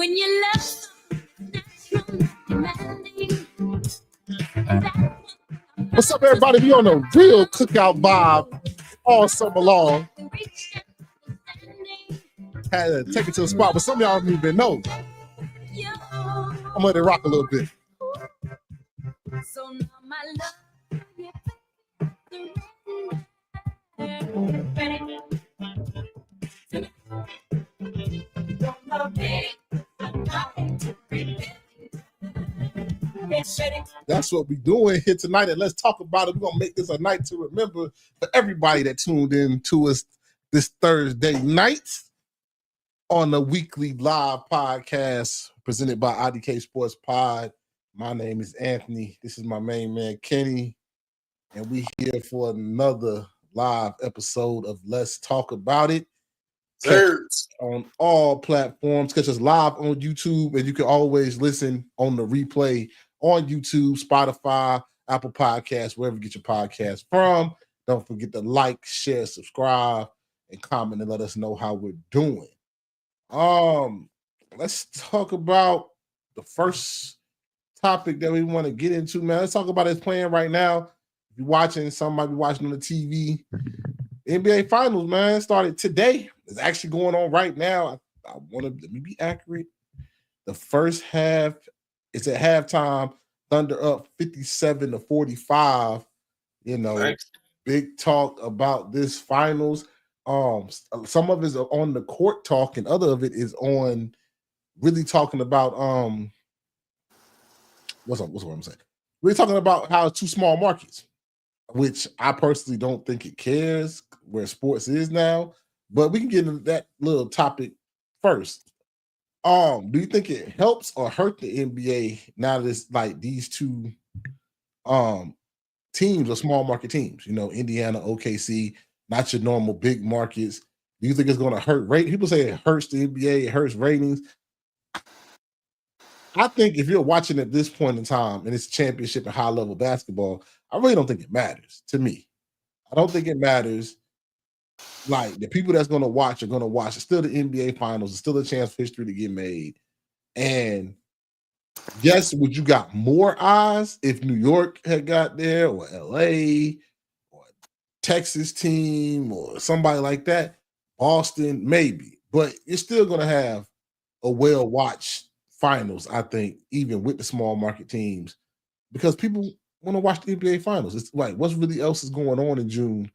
When you love natural demanding. What's up, everybody? We on a real cookout vibe all summer long. Had to take it to the spot, but some of y'all don't even know. I'm gonna let it rock a little bit. So now my love, That's what we're doing here tonight, and let's talk about it. We're gonna make this a night to remember for everybody that tuned in to us this Thursday night on the weekly live podcast presented by IDK Sports Pod. My name is Anthony. This is my main man Kenny, and we here for another live episode of Let's Talk About It. On all platforms. Catch us live on YouTube, and you can always listen on the replay on YouTube, Spotify, Apple Podcasts, wherever you get your podcast from. Don't forget to like, share, subscribe, and comment and let us know how we're doing. Let's talk about the first topic that we want to get into, man. Let's talk about it's playing right now. If you're watching, somebody watching on the TV. NBA Finals, man, started today. It's actually going on right now. I want to let me be accurate. The first half, it's at halftime. Thunder up 57-45. You know, Thanks. Big talk about this finals. Some of it is on the court talk, and other of it is on really talking about what's what I'm saying. We're talking about how it's two small markets, which I personally don't think it cares where sports is now, but we can get into that little topic first. Do you think it helps or hurt the NBA now that it's like these two teams are small market teams? You know, Indiana, OKC, not your normal big markets. Do you think it's going to hurt ratings? People say it hurts the NBA, it hurts ratings. I think if you're watching at this point in time and it's championship and high level basketball, I really don't think it matters to me. I don't think it matters. Like the people that's going to watch are going to watch. It's still the NBA Finals. It's still a chance for history to get made. And yes, would you got more eyes if New York had got there or LA or Texas team or somebody like that? Boston, maybe. But you're still going to have a well-watched finals, I think, even with the small market teams, because people want to watch the NBA Finals. It's like, what's really else is going on in June?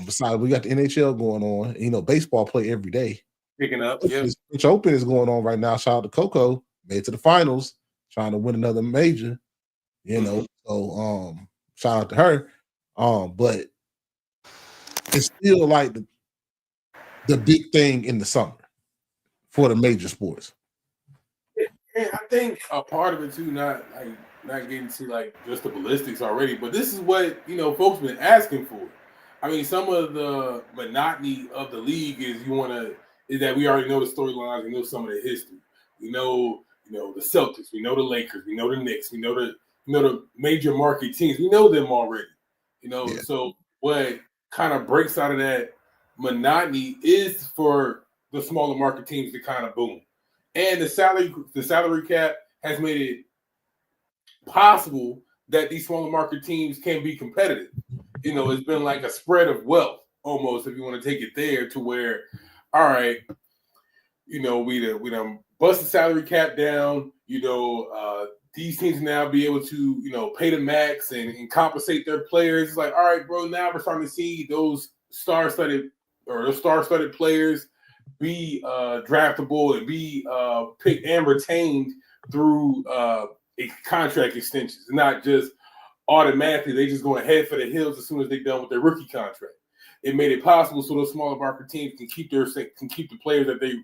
Besides, we got the NHL going on. You know, baseball play every day. Picking up, yeah. French Open is going on right now. Shout out to Coco, made it to the finals, trying to win another major. You know, so shout out to her. But it's still like the big thing in the summer for the major sports. And I think a part of it too, not getting to like just the ballistics already, but this is what folks been asking for. I mean, some of the monotony of the league is that we already know the storylines, we know some of the history. We know, the Celtics, we know the Lakers, we know the Knicks, we know the major market teams, we know them already. So what kind of breaks out of that monotony is for the smaller market teams to kind of boom. And the salary cap has made it possible that these smaller market teams can be competitive. It's been like a spread of wealth almost, if you want to take it there, to where, all right, we done bust the salary cap down. These teams now be able to pay the max and compensate their players. It's like, all right, bro, now we're starting to see those star-studded players be draftable and be picked and retained through contract extensions, not just automatically they just going head for the hills as soon as they're done with their rookie contract. It made it possible so those smaller market teams can keep the players that they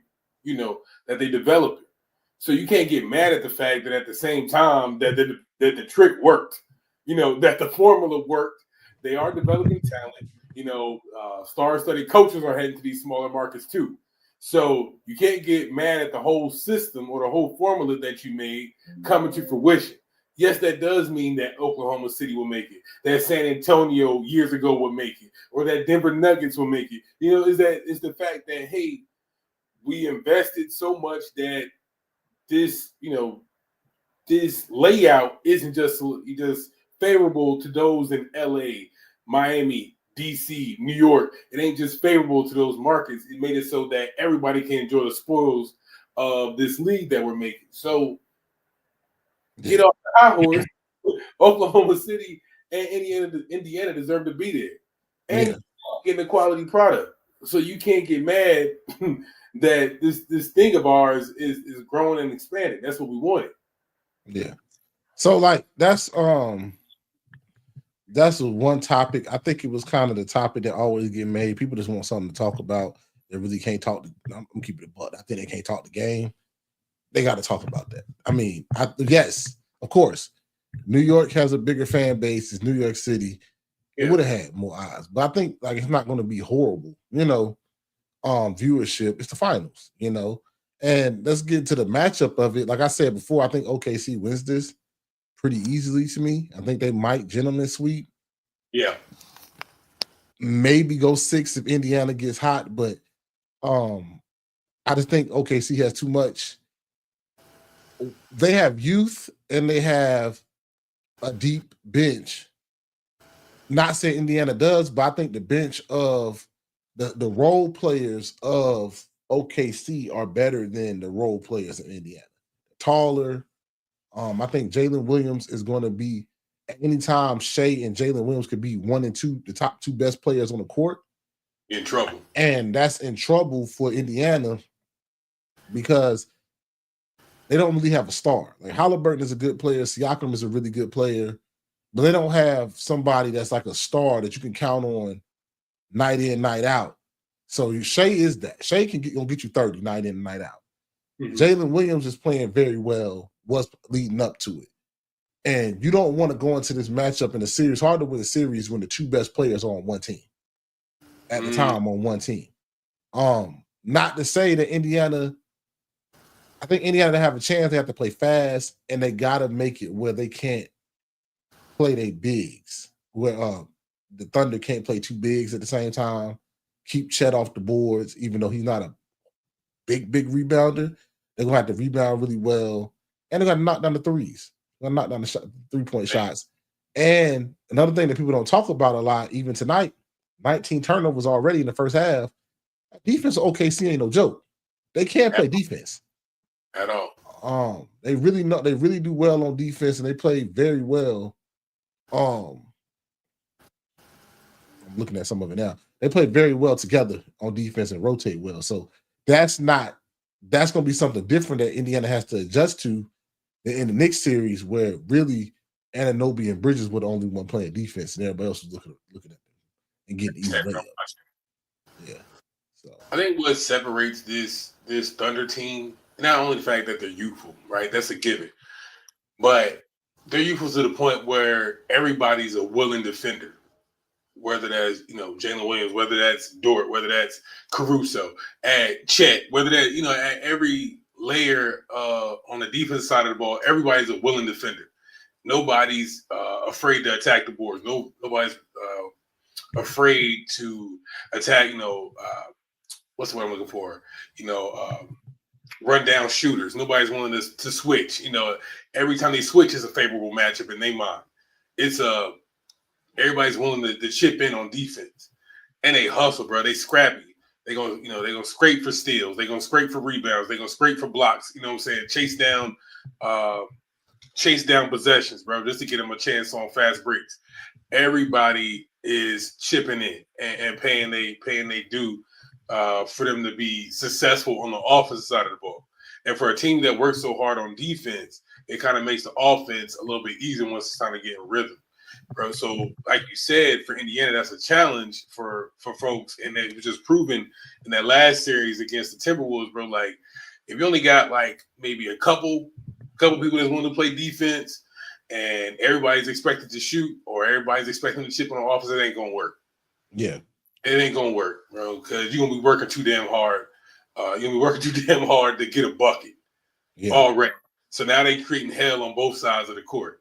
developed. So you can't get mad at the fact that at the same time that the trick worked, that the formula worked. They are developing talent. Star-studded coaches are heading to these smaller markets too. So you can't get mad at the whole system or the whole formula that you made coming to fruition. Yes, that does mean that Oklahoma City will make it, that San Antonio years ago will make it, or that Denver Nuggets will make it. Is the fact that, hey, we invested so much that this this layout isn't just favorable to those in LA, Miami, DC, New York. It ain't just favorable to those markets. It made it so that everybody can enjoy the spoils of this league that we're making. So get off the high horse. Oklahoma City and Indiana deserve to be there. And getting a quality product. So you can't get mad that this thing of ours is growing and expanding. That's what we wanted. Yeah. So like that's one topic. I think it was kind of the topic that always get made. People just want something to talk about. They really can't talk. I'm keeping it butt. I think they can't talk the game. They got to talk about that. I mean, yes, of course. New York has a bigger fan base. It's New York City. It would have had more eyes, but I think like it's not going to be horrible. Viewership. It's the finals. And let's get to the matchup of it. Like I said before, I think OKC wins this pretty easily to me. I think they might gentleman sweep. Yeah. Maybe go 6 if Indiana gets hot, but I just think OKC has too much. They have youth and they have a deep bench. Not saying Indiana does, but I think the bench of the role players of OKC are better than the role players in Indiana. Taller. I think Jalen Williams is going to be, anytime Shea and Jalen Williams could be 1 and 2, the top 2 best players on the court. In trouble. And that's in trouble for Indiana because they don't really have a star. Like Halliburton is a good player. Siakam is a really good player. But they don't have somebody that's like a star that you can count on night in, night out. So Shea is that. Shea gonna get you 30 night in and night out. Mm-hmm. Jalen Williams is playing very well, was leading up to it. And you don't want to go into this matchup in a series. Hard to win a series when the 2 best players are on one team. At the time on one team. Not to say that I think Indiana to have a chance, they have to play fast, and they gotta make it where they can't play their bigs, where the Thunder can't play 2 bigs at the same time, keep Chet off the boards, even though he's not a big rebounder. They're gonna have to rebound really well, and they're gonna knock down the threes. They're gonna knock down the 3-point shots. And another thing that people don't talk about a lot, even tonight, 19 turnovers already in the first half. Defense of OKC ain't no joke. They can't play defense at all. They really do well on defense, and they play very well. I'm looking at some of it now. They play very well together on defense and rotate well. So that's going to be something different that Indiana has to adjust to in the next series, where really Anunoby and Bridges were the only one playing defense, and everybody else was looking at them and getting easy layups. Yeah. So I think what separates this Thunder team, not only the fact that they're youthful, right? That's a given, but they're youthful to the point where everybody's a willing defender. Whether that's Jalen Williams, whether that's Dort, whether that's Caruso, at Chet, whether that at every layer on the defense side of the ball, everybody's a willing defender. Nobody's afraid to attack the boards. Nobody's afraid to attack. What's the word I'm looking for? Run down shooters. Nobody's willing to switch. Every time they switch is a favorable matchup in their mind. It's everybody's willing to chip in on defense, and they hustle, bro. They scrappy. They're gonna scrape for steals. They're gonna scrape for rebounds. They're gonna scrape for blocks. You know what I'm saying? Chase down possessions, bro, just to get them a chance on fast breaks. Everybody is chipping in and paying they due for them to be successful on the offensive side of the ball. And for a team that works so hard on defense, it kind of makes the offense a little bit easier once it's time to get in rhythm, bro. So, like you said, for Indiana, that's a challenge for folks, and it was just proven in that last series against the Timberwolves, bro. Like, if you only got like maybe a couple people that's willing to play defense, and everybody's expected to shoot, or everybody's expecting to chip on the offense, it ain't gonna work. Yeah, it ain't gonna work, bro, because you're gonna be working too damn hard. You're gonna be working too damn hard to get a bucket already. So now they creating hell on both sides of the court.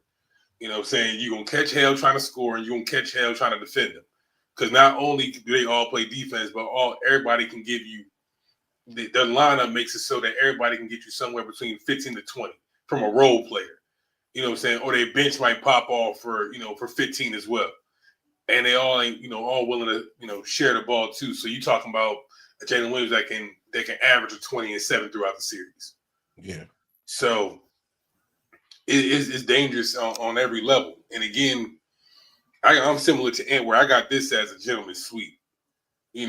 You know what I'm saying? You're going to catch hell trying to score, and you're going to catch hell trying to defend them. Because not only do they all play defense, but everybody can give you their lineup makes it so that everybody can get you somewhere between 15 to 20 from a role player. You know what I'm saying? Or their bench might pop off for, for 15 as well. And they all ain't, all willing to, share the ball too. So you talking about a Jalen Williams that can average a 20 and 7 throughout the series. Yeah. So it's dangerous on every level. And again, I'm similar to Ant where I got this as a gentleman's suite. We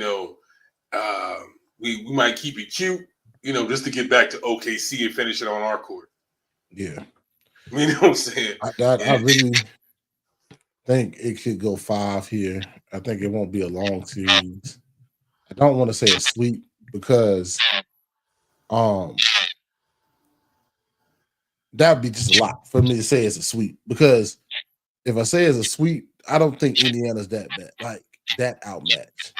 might keep it cute, just to get back to OKC and finish it on our court. Yeah. You know what I'm saying? I really think it could go 5 here. I think it won't be a long series. I don't want to say a sweep because that'd be just a lot for me to say it's a sweep. Because if I say it's a sweep, I don't think Indiana's that bad, like that outmatched.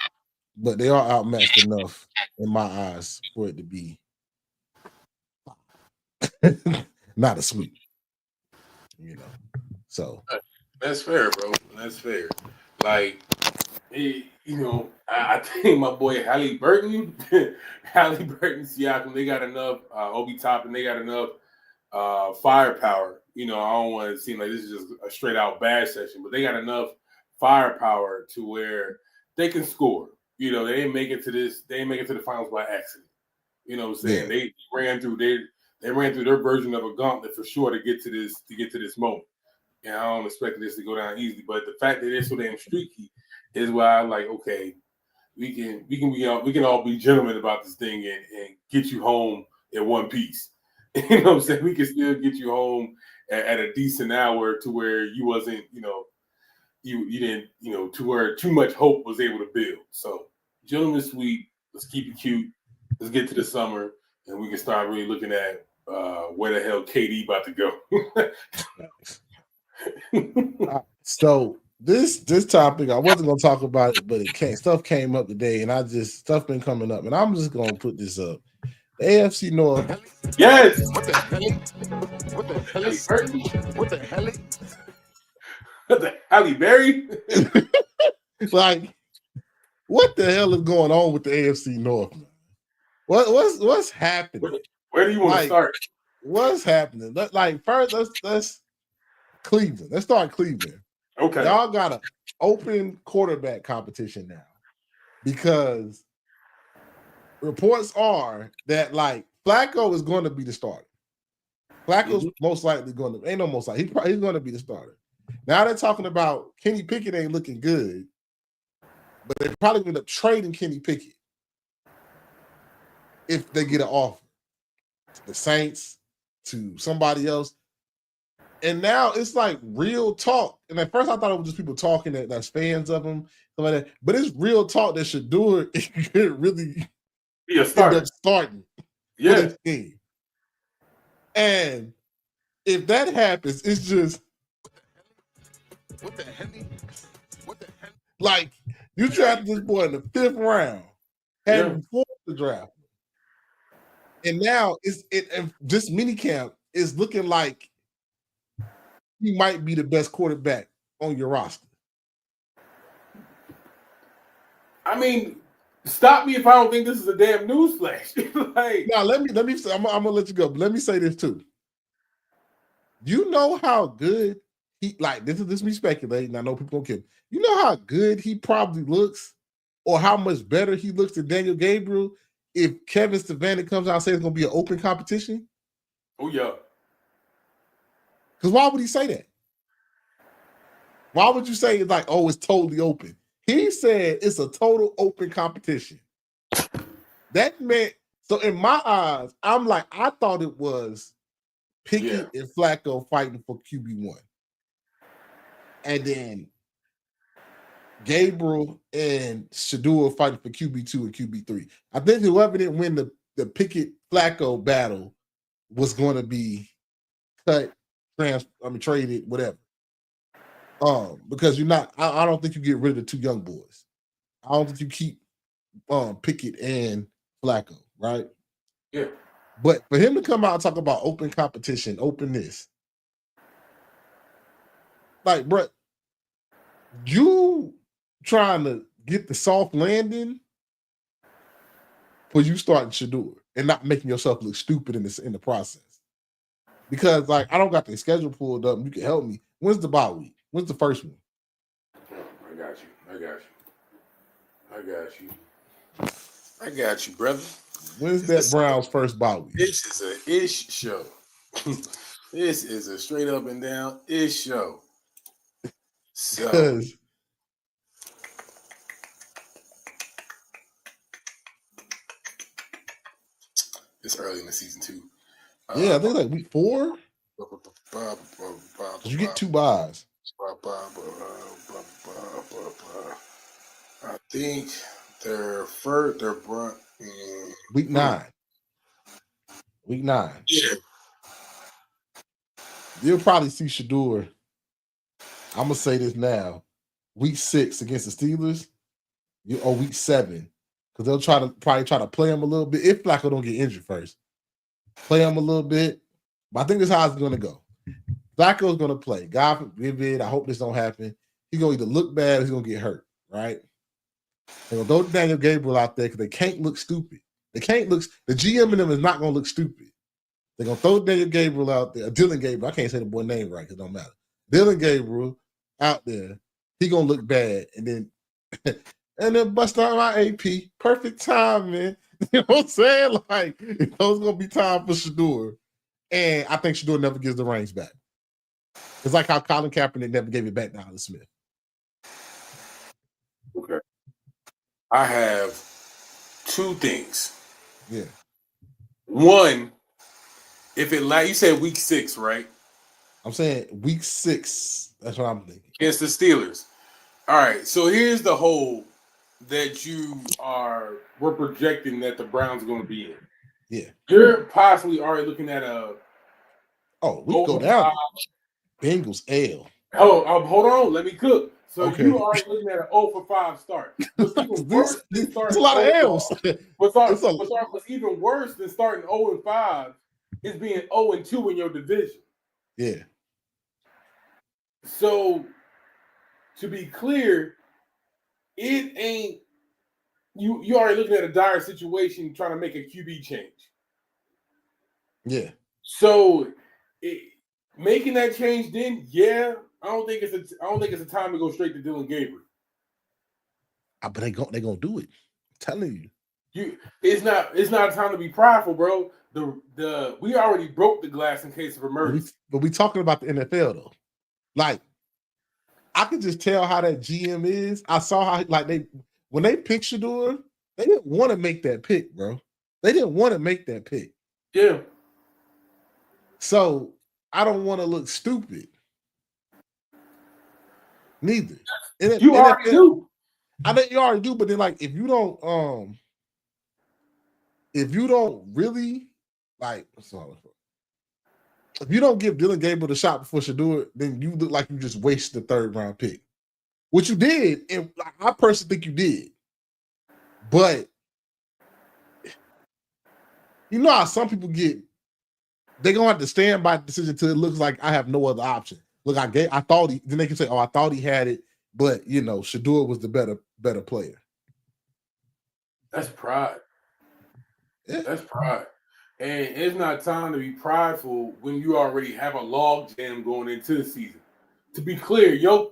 But they are outmatched enough in my eyes for it to be not a sweep. So that's fair, bro. That's fair. Like, I think my boy Halliburton, Siakam, they got enough. Obi Toppin, they got enough firepower. I don't want to seem like this is just a straight out bad session, but they got enough firepower to where they can score. They didn't make it to this. They didn't make it to the finals by accident. You know what I'm saying? Yeah. They ran through their version of a gauntlet for sure to get to this moment. And I don't expect this to go down easily, but the fact that they're so damn streaky is why I'm like, okay, we can all be gentlemen about this thing and get you home in one piece. You know what I'm saying? We can still get you home at a decent hour to where you wasn't, you didn't, to where too much hope was able to build. So, gentlemen's suite, let's keep it cute. Let's get to the summer, and we can start really looking at where the hell KD about to go. So this topic, I wasn't gonna talk about it, but stuff came up today, and stuff been coming up, and I'm just gonna put this up. The AFC North. Yes. What the hell? What the hell? What the hell? What the Halle Berry? Like, what the hell is going on with the AFC North? What's happening? Where do you want to start? What's happening? First, let's Cleveland. Let's start Cleveland. Okay. Y'all got an open quarterback competition now because reports are that Flacco is going to be the starter. Flacco's most likely going to, ain't no most likely, he's going to be the starter. Now they're talking about Kenny Pickett ain't looking good, but they're probably going to end up trading Kenny Pickett if they get an offer to the Saints, to somebody else. And now it's like real talk. And at first I thought it was just people talking that's fans of him, like that. But it's real talk that Shedeur could really be a starter. End up starting for this team. And if that happens, it's just what the hell? What the hell? Like you drafted this boy in the 5th round, had him before the draft, and now this minicamp is looking like he might be the best quarterback on your roster. I mean, stop me if I don't think this is a damn newsflash. Now let me. I'm gonna let you go. But let me say this too. You know how good this is me speculating. I know people don't care. You know how good he probably looks, or how much better he looks than Daniel Gabriel if Kevin Stefanski comes out and says it's gonna be an open competition. Oh yeah. Because why would he say that? Why would you say it's it's totally open? He said it's a total open competition. That meant, so in my eyes, I'm like, I thought it was Pickett and Flacco fighting for QB1. And then Gabriel and Shedeur fighting for QB2 and QB3. I think whoever didn't win the Pickett-Flacco battle was going to be cut, traded, whatever. Because you're not, I don't think you get rid of the 2 young boys. I don't think you keep Pickett and Flacco, right? Yeah. But for him to come out and talk about open competition, openness, bro, you trying to get the soft landing for you starting Shador and not making yourself look stupid in the process. Because like I don't got the schedule pulled up. You can help me. When's the bye week? When's the first one? I got you, brother. When's that Browns first bye week? This is a ish show. This is a straight up and down ish show. So Because it's early in the season too. yeah, I think like week 4. You get 2 buys. I think they're Week 9. Week 9. Yeah. You'll probably see Shador. I'm gonna say this now. Week 6 against the Steelers, or week 7, because they'll probably try to play him a little bit. If Flacco don't get injured first, play him a little bit. But I think that's how it's gonna go. Flacco's gonna play. God forbid, I hope this don't happen. He's gonna either look bad or he's gonna get hurt, right? They're gonna throw Daniel Gabriel out there because they can't look stupid. They can't look. The GM in them is not gonna look stupid. They're gonna throw Daniel Gabriel out there. Dylan Gabriel. I can't say the boy name right because it don't matter. Dylan Gabriel out there. He gonna look bad, and then bust out my AP. Perfect time, man. You know what I'm saying? Like, it's gonna be time for Shador, and I think Shador never gives the reins back. It's like how Colin Kaepernick never gave it back to Alex Smith. Okay. I have 2 things. Yeah. One, if it you said week 6, right? I'm saying week 6. That's what I'm thinking. Against the Steelers. All right. So here's the hole that we're projecting that the Browns are going to be in. Yeah. You're possibly already looking at we go down. Bengals L. Hold on. Let me cook. So Okay. you are looking at an 0 for 5 start. It's a lot of L's. What's even worse than starting 0 and 5 is being 0 and 2 in your division. Yeah. So, to be clear, it ain't you already looking at a dire situation trying to make a QB change. Yeah. So, making that change then, yeah, I don't think it's a time to go straight to Dylan Gabriel. But they're gonna do it. I'm telling you. It's not a time to be prideful, bro. We already broke the glass in case of emergency. But we talking about the NFL though. Like, I could just tell how that GM is. I saw how when they picked Shador, they didn't want to make that pick, bro. They didn't want to make that pick. Yeah. So I don't want to look stupid. Neither. You already do. I think you already do, but then like if you don't really like, if you don't give Dylan Gabriel the shot before Shador, then you look like you just wasted the 3rd round pick. Which you did, and I personally think you did. But you know how some people they're gonna have to stand by the decision until it looks like I have no other option. Look, I thought then they can say, I thought he had it, but Shador was the better player. That's pride. Yeah. That's pride. And it's not time to be prideful when you already have a log jam going into the season. To be clear, your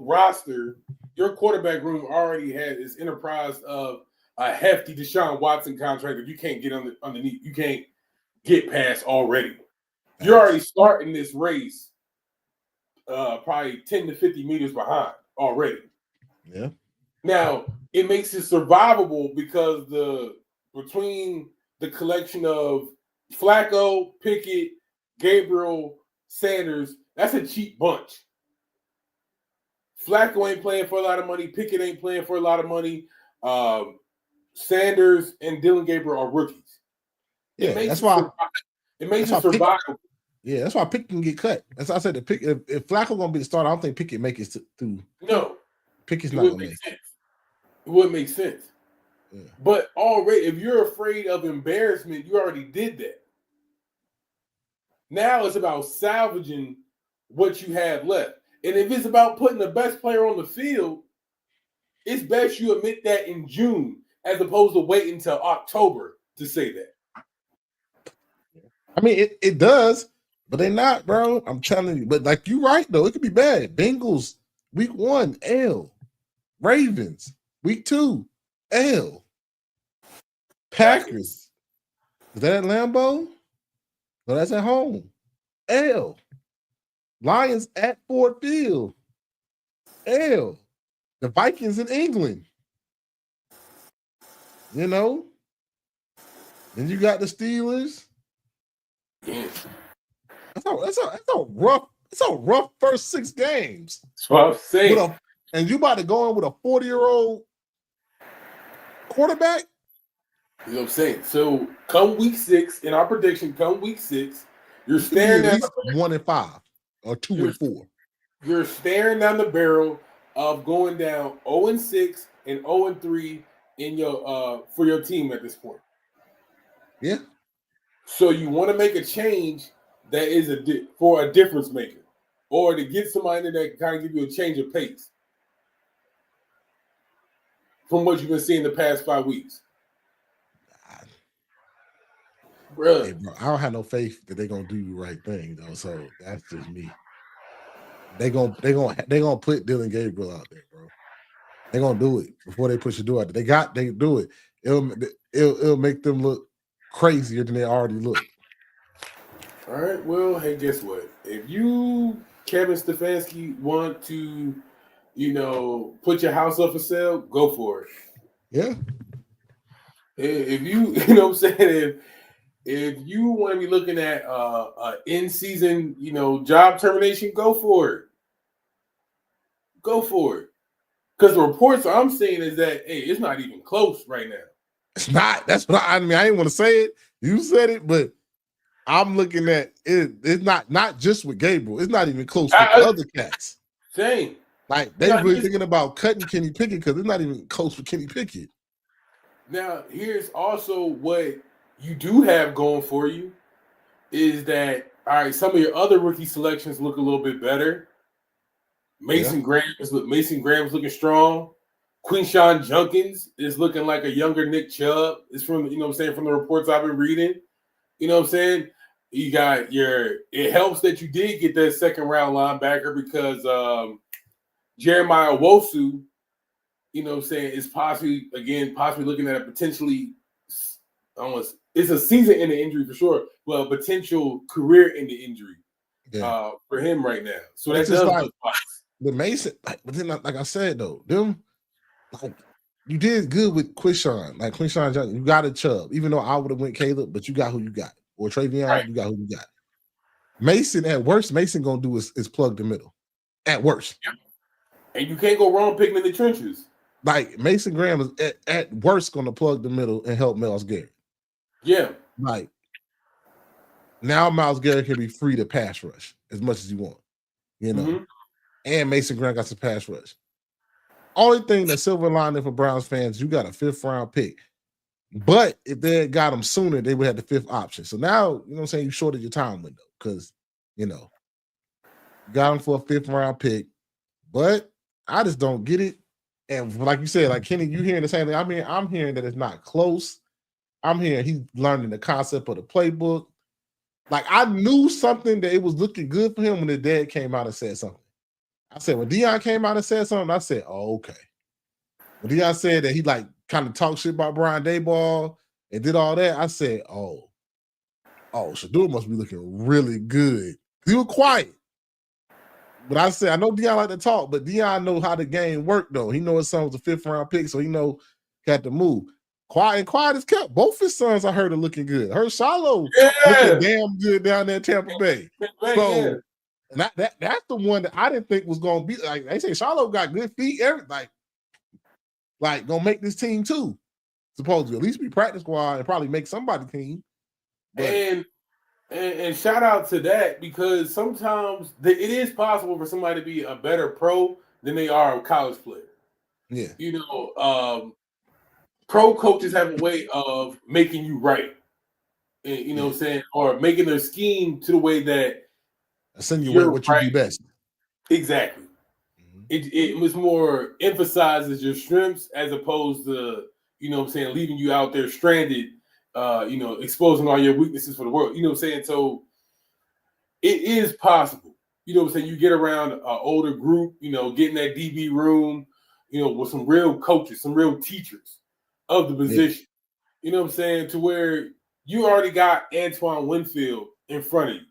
roster, your quarterback room already had this enterprise of a hefty Deshaun Watson contract that you can't get underneath. You can't get past already. You're already starting this race probably 10 to 50 meters behind already. Yeah. Now, it makes it survivable because between the collection of Flacco, Pickett, Gabriel, Sanders, that's a cheap bunch. Flacco ain't playing for a lot of money. Pickett ain't playing for a lot of money. Sanders and Dylan Gabriel are rookies. Yeah, that's why it makes it survivable. Yeah, that's why Pickett can get cut. That's why I said if Flacco gonna be the starter, I don't think Pickett make it through. No, Pickett's not gonna make it. It wouldn't make sense. Yeah. But already, if you're afraid of embarrassment, you already did that. Now it's about salvaging what you have left. And if it's about putting the best player on the field, it's best you admit that in June. as opposed to waiting until October to say that. I mean, it does, but they not, bro. I'm telling you. But like you right though, it could be bad. Bengals week 1, L. Ravens week 2, L. Packers. Is that at Lambeau? No, that's at home. L. Lions at Ford Field. L. The Vikings in England. You know? Then you got the Steelers. Yeah. That's a rough first 6 games. That's what I'm saying. And you about to go in with a 40-year-old quarterback? You know what I'm saying? So come week 6, in our prediction, come week 6, you're At staring at least 1-5 or 2-4. You're staring down the barrel of going down 0-6 and 0-3 in your for your team at this point. Yeah. So you want to make a change that is for a difference maker, or to get somebody that can kind of give you a change of pace from what you've been seeing the past 5 weeks. Bro. Hey, bro, I don't have no faith that they're gonna do the right thing though. So that's just me. They gonna put Dylan Gabriel out there, bro. They're gonna do it before they push the door out there. They do it. It'll make them look crazier than they already look. All right. Well, hey, guess what? If you, Kevin Stefanski, want to, put your house up for sale, go for it. Yeah. If you, you know what I'm saying, if you want to be looking at in-season, job termination, go for it. Go for it. Because the reports I'm seeing is that, hey, it's not even close right now. It's not. That's what I mean. I didn't want to say it. You said it, but I'm looking at it. It's not just with Gabriel. It's not even close with the other cats. Same. Like they really thinking about cutting Kenny Pickett because it's not even close with Kenny Pickett. Now, here's also what you do have going for you is that, all right, some of your other rookie selections look a little bit better. Mason Graham's looking strong. Quinshon Judkins is looking like a younger Nick Chubb. It's from, from the reports I've been reading. You know what I'm saying? You got it helps that you did get that second round linebacker because Jeremiah Owusu, is possibly looking at a potentially almost it's a season-ending injury for sure, but a potential career-ending injury for him right now. So that's just like the Mason, but then like I said though, you did good with Quinshon, Quinshon Johnson. You got a Chubb, even though I would have went Caleb, but you got who you got, or Travion, You got who you got. Mason at worst, Mason gonna do is plug the middle, at worst. Yeah. And you can't go wrong picking in the trenches. Like Mason Graham is at worst gonna plug the middle and help Myles Garrett. Yeah. Like now Myles Garrett can be free to pass rush as much as you want, Mm-hmm. And Mason Graham got some pass rush. Only thing that silver lining for Browns fans, you got a 5th round pick. But if they had got him sooner, they would have the 5th option. So now, you shorted your time window because, got him for a 5th round pick. But I just don't get it. And like you said, like Kenny, you hearing the same thing. I mean, I'm hearing that it's not close. I'm hearing he's learning the concept of the playbook. Like I knew something that it was looking good for him when his dad came out and said something. I said, when Deion came out and said something, I said, oh, okay. When Deion said that he kind of talked shit about Brian Daboll and did all that, I said, oh, Shador must be looking really good. He was quiet. But I said, I know Deion like to talk, but Deion know how the game worked, though. He know his son was a 5th round pick, so he know got to move. Quiet is kept. Both his sons, I heard, are looking good. I heard Shiloh looking damn good down there in Tampa Bay. So and that's the one that I didn't think was going to be. Like they say, Shiloh got good feet, everything. Like gonna make this team too. Supposedly, at least be practice squad and probably make somebody team. But, and shout out to that because sometimes it is possible for somebody to be a better pro than they are a college player. Yeah, pro coaches have a way of making you right. And, what I'm saying, or making their scheme to the way that send you what you do best. Exactly. It was more emphasizes your strengths as opposed to you know what I'm saying, leaving you out there stranded, exposing all your weaknesses for the world. You know what I'm saying? So it is possible. You know what I'm saying? You get around an older group, get in that DB room, with some real coaches, some real teachers of the position. You know what I'm saying? To where you already got Antoine Winfield in front of you. You know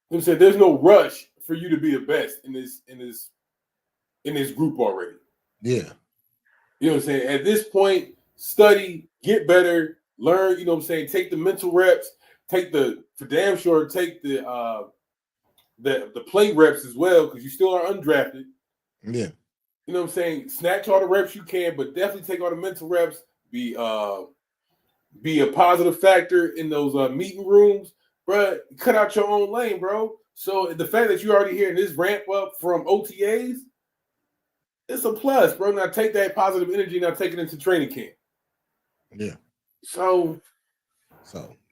what I'm saying? There's no rush for you to be the best in this group already. Yeah. You know what I'm saying? At this point, study, get better, learn, you know what I'm saying? Take the mental reps, take the play reps as well, because you still are undrafted. Yeah. You know what I'm saying? Snatch all the reps you can, but definitely take all the mental reps. Be a positive factor in those meeting rooms, bro. Cut out your own lane, bro. So the fact that you're already hearing this ramp up from OTAs, it's a plus, bro. Now take that positive energy, now take it into training camp. Yeah. So,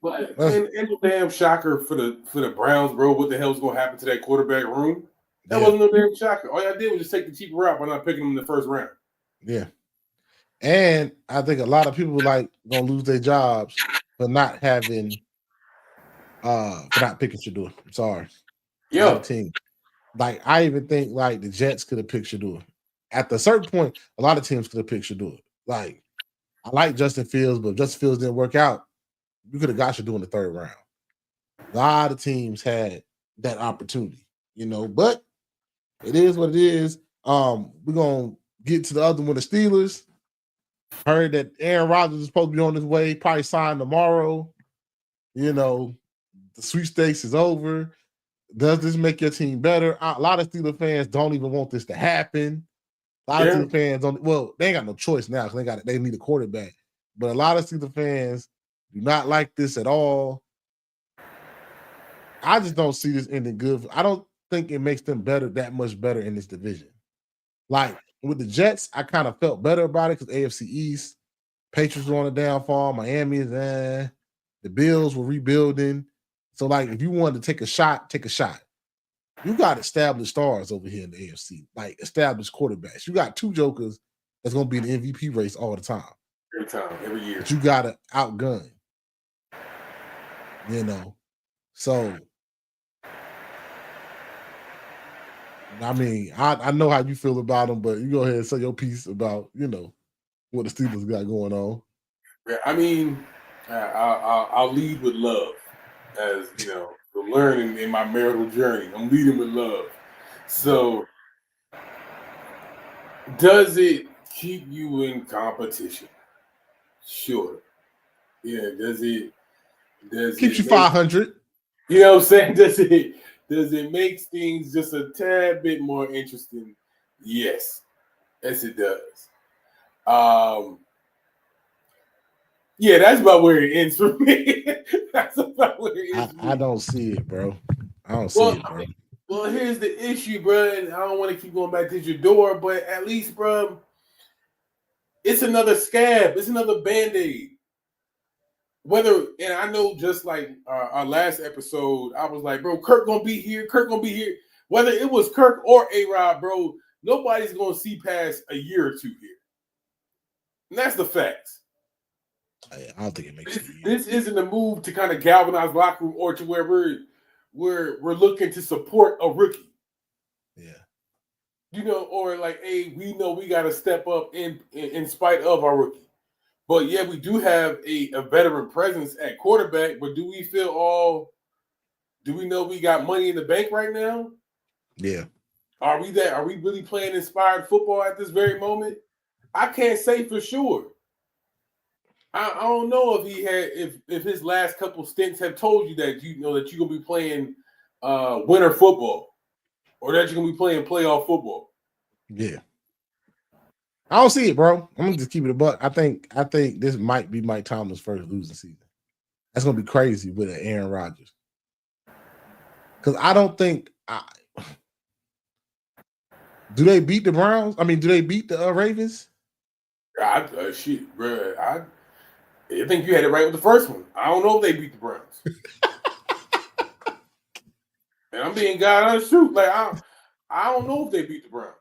but and the damn shocker for the Browns, bro. What the hell's gonna happen to that quarterback room? That wasn't no damn shocker. All y'all did was just take the cheaper route by not picking them in the first round. Yeah. And I think a lot of people gonna lose their jobs for not having for not picking Shador. I'm sorry. Yeah. Team. Like I even think like the Jets could have picked Shador. At a certain point, a lot of teams could have picked Shador. Like I like Justin Fields, but if Justin Fields didn't work out, you could have got Shador in the third round. A lot of teams had that opportunity, but it is what it is. We're gonna get to the other one, the Steelers. Heard that Aaron Rodgers is supposed to be on his way, probably sign tomorrow. The sweepstakes is over. Does this make your team better? A lot of Steelers fans don't even want this to happen. A lot of Steelers fans don't. Well, they ain't got no choice now because they need a quarterback. But a lot of Steelers fans do not like this at all. I just don't see this ending good. I don't think it makes them that much better in this division. Like with the Jets, I kind of felt better about it because AFC East, Patriots were on a downfall. Miami is the Bills were rebuilding. So, like, if you wanted to take a shot, take a shot. You got established stars over here in the AFC, like established quarterbacks. You got two jokers that's going to be in the MVP race all the time. Every time, every year. But you got to outgun. So, I mean, I know how you feel about them, but you go ahead and say your piece about, what the Steelers got going on. Yeah, I mean, I'll lead with love. As the learning in my marital journey, I'm leading with love. So, does it keep you in competition? Sure. Yeah. Does it keeps you 500? You know what I'm saying? Does it make things just a tad bit more interesting? Yes, it does. Yeah, that's about where it ends for me. That's about where it ends. I don't see it, bro. I don't see it, bro. Well, here's the issue, bro. And I don't want to keep going back to your door, but at least, bro, it's another scab. It's another Band-Aid. And I know just like our last episode, I was like, bro, Kirk gonna be here. Kirk gonna be here. Whether it was Kirk or A-Rod, bro, nobody's gonna see past a year or two here. And that's the facts. I don't think it makes sense. This isn't a move to kind of galvanize locker room or to where we're looking to support a rookie. Yeah. Or like, hey, we know we got to step up in spite of our rookie. But yeah, we do have a veteran presence at quarterback. But do we know we got money in the bank right now? Yeah. Are we that? Are we really playing inspired football at this very moment? I can't say for sure. I don't know if his last couple stints have told you that that you're gonna be playing winter football or that you're gonna be playing playoff football. Yeah. I don't see it, bro. I'm gonna just keep it a buck. I think this might be Mike Tomlin's first losing season. That's gonna be crazy with Aaron Rodgers. Because I don't think do they beat the Browns? I mean, do they beat the Ravens? Shit, bro. I think you had it right with the first one. I don't know if they beat the Browns. And I'm being God honest truth. Like I don't know if they beat the Browns.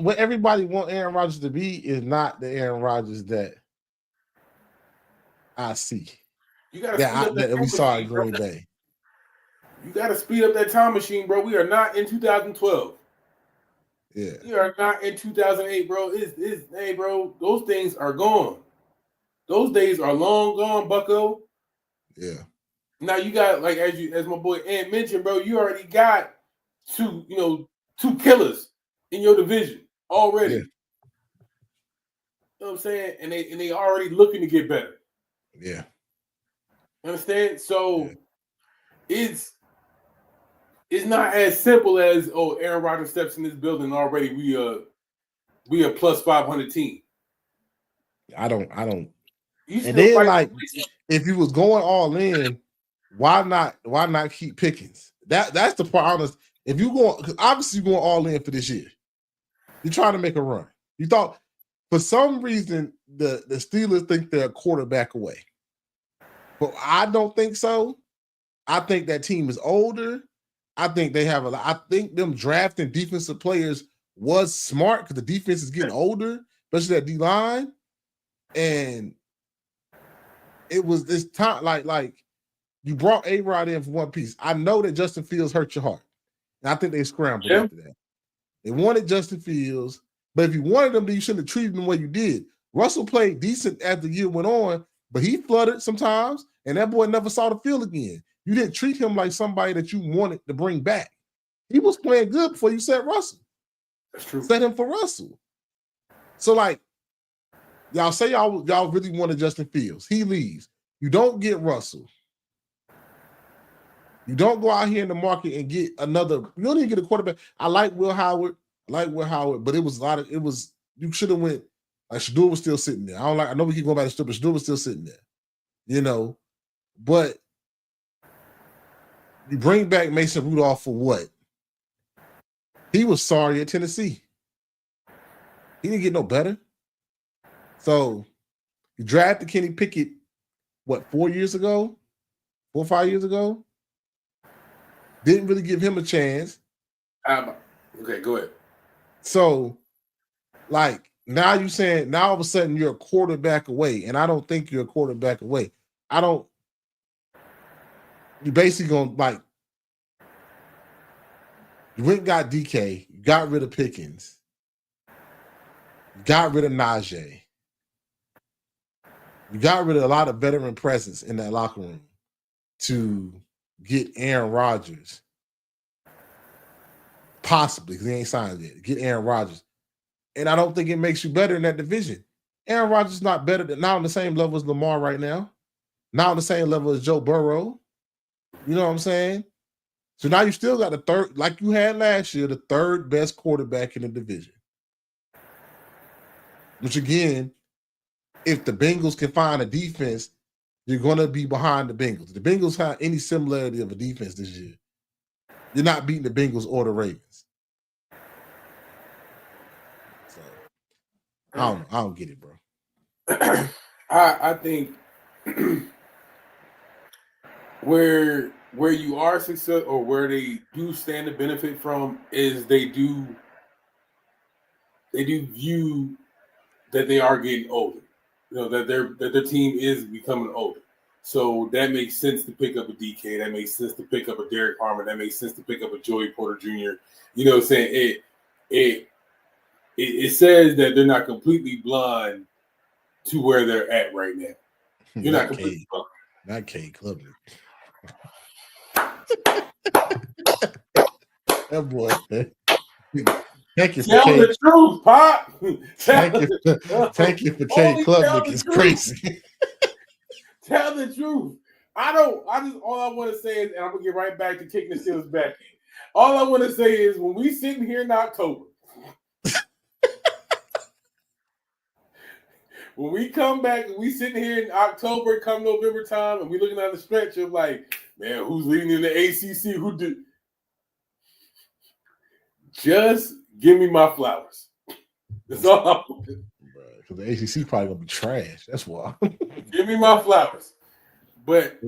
What everybody want Aaron Rodgers to be is not the Aaron Rodgers that I see. You got to speed up that that we time saw machine, in bro. Green Bay. You got to speed up that time machine, bro. We are not in 2012. Yeah. We are not in 2008, bro. Hey, bro, those things are gone. Those days are long gone, bucko. Yeah. Now you got, like, as my boy Ant mentioned, bro, you already got two killers in your division already. Yeah. You know what I'm saying? And they already looking to get better. Yeah. Understand? So it's not as simple as, oh, Aaron Rodgers steps in this building already. We a plus 500 team. I don't. You And still then, fight like, for places. if you was going all in, why not keep Pickens? That's the part. Honest. If you going, because obviously you're going all in for this year. You're trying to make a run. You thought, for some reason, the Steelers think they're a quarterback away. But I don't think so. I think that team is older. I think they have I think them drafting defensive players was smart because the defense is getting older, especially that D line. And it was this time, like you brought A-Rod in for one piece. I know that Justin Fields hurt your heart. And I think they scrambled after that. They wanted Justin Fields, but if you wanted him, then you shouldn't have treated him the way you did. Russell played decent as the year went on, but he fluttered sometimes, and that boy never saw the field again. You didn't treat him like somebody that you wanted to bring back. He was playing good before you set Russell. That's true. Set him for Russell. So, like, y'all say y'all really wanted Justin Fields. He leaves. You don't get Russell. You don't go out here in the market and get another. You don't even get a quarterback. I like Will Howard, but it was you should have went. Like, Shador was still sitting there. I know we keep going back to Shador, but Shador was still sitting there. You know, but you bring back Mason Rudolph for what? He was sorry at Tennessee. He didn't get no better. So you drafted Kenny Pickett, 4 years ago? 4 or 5 years ago? Didn't really give him a chance. Okay, go ahead. So, like, now you saying, now all of a sudden you're a quarterback away, and I don't think you're a quarterback away. You basically going, like, you went and got DK, you got rid of Pickens, you got rid of Najee, you got rid of a lot of veteran presence in that locker room to get Aaron Rodgers. Possibly, because he ain't signed yet. Get Aaron Rodgers. And I don't think it makes you better in that division. Aaron Rodgers is not on the same level as Lamar right now. Not on the same level as Joe Burrow. You know what I'm saying? So now you still got the third, like you had last year, the third best quarterback in the division. Which again, if the Bengals can find a defense, you're going to be behind the Bengals. If the Bengals have any similarity of a defense this year, you're not beating the Bengals or the Ravens. So I don't get it, bro. I think where you are successful, or where they do stand to benefit from, is they do view that they are getting older. You know, that their team is becoming older. So that makes sense to pick up a DK. That makes sense to pick up a Derek Harmer. That makes sense to pick up a Joey Porter Jr. You know what I'm saying? It says that they're not completely blind to where they're at right now. You're not completely blind. Not Cade Klubnik. That boy. Thank you for Tell Cade. the truth, Pop. Thank you for Cade Klubnik. It's crazy. Tell the truth. All I want to say is, and I'm gonna get right back to kicking the Steelers back. All I want to say is, when we sitting here in October, when we come back, we sitting here in October, come November time, and we looking at the stretch of like, man, who's leading in the ACC? Who did? Just give me my flowers. That's all I want. Because the ACC probably gonna be trash. That's why. Give me my flowers. But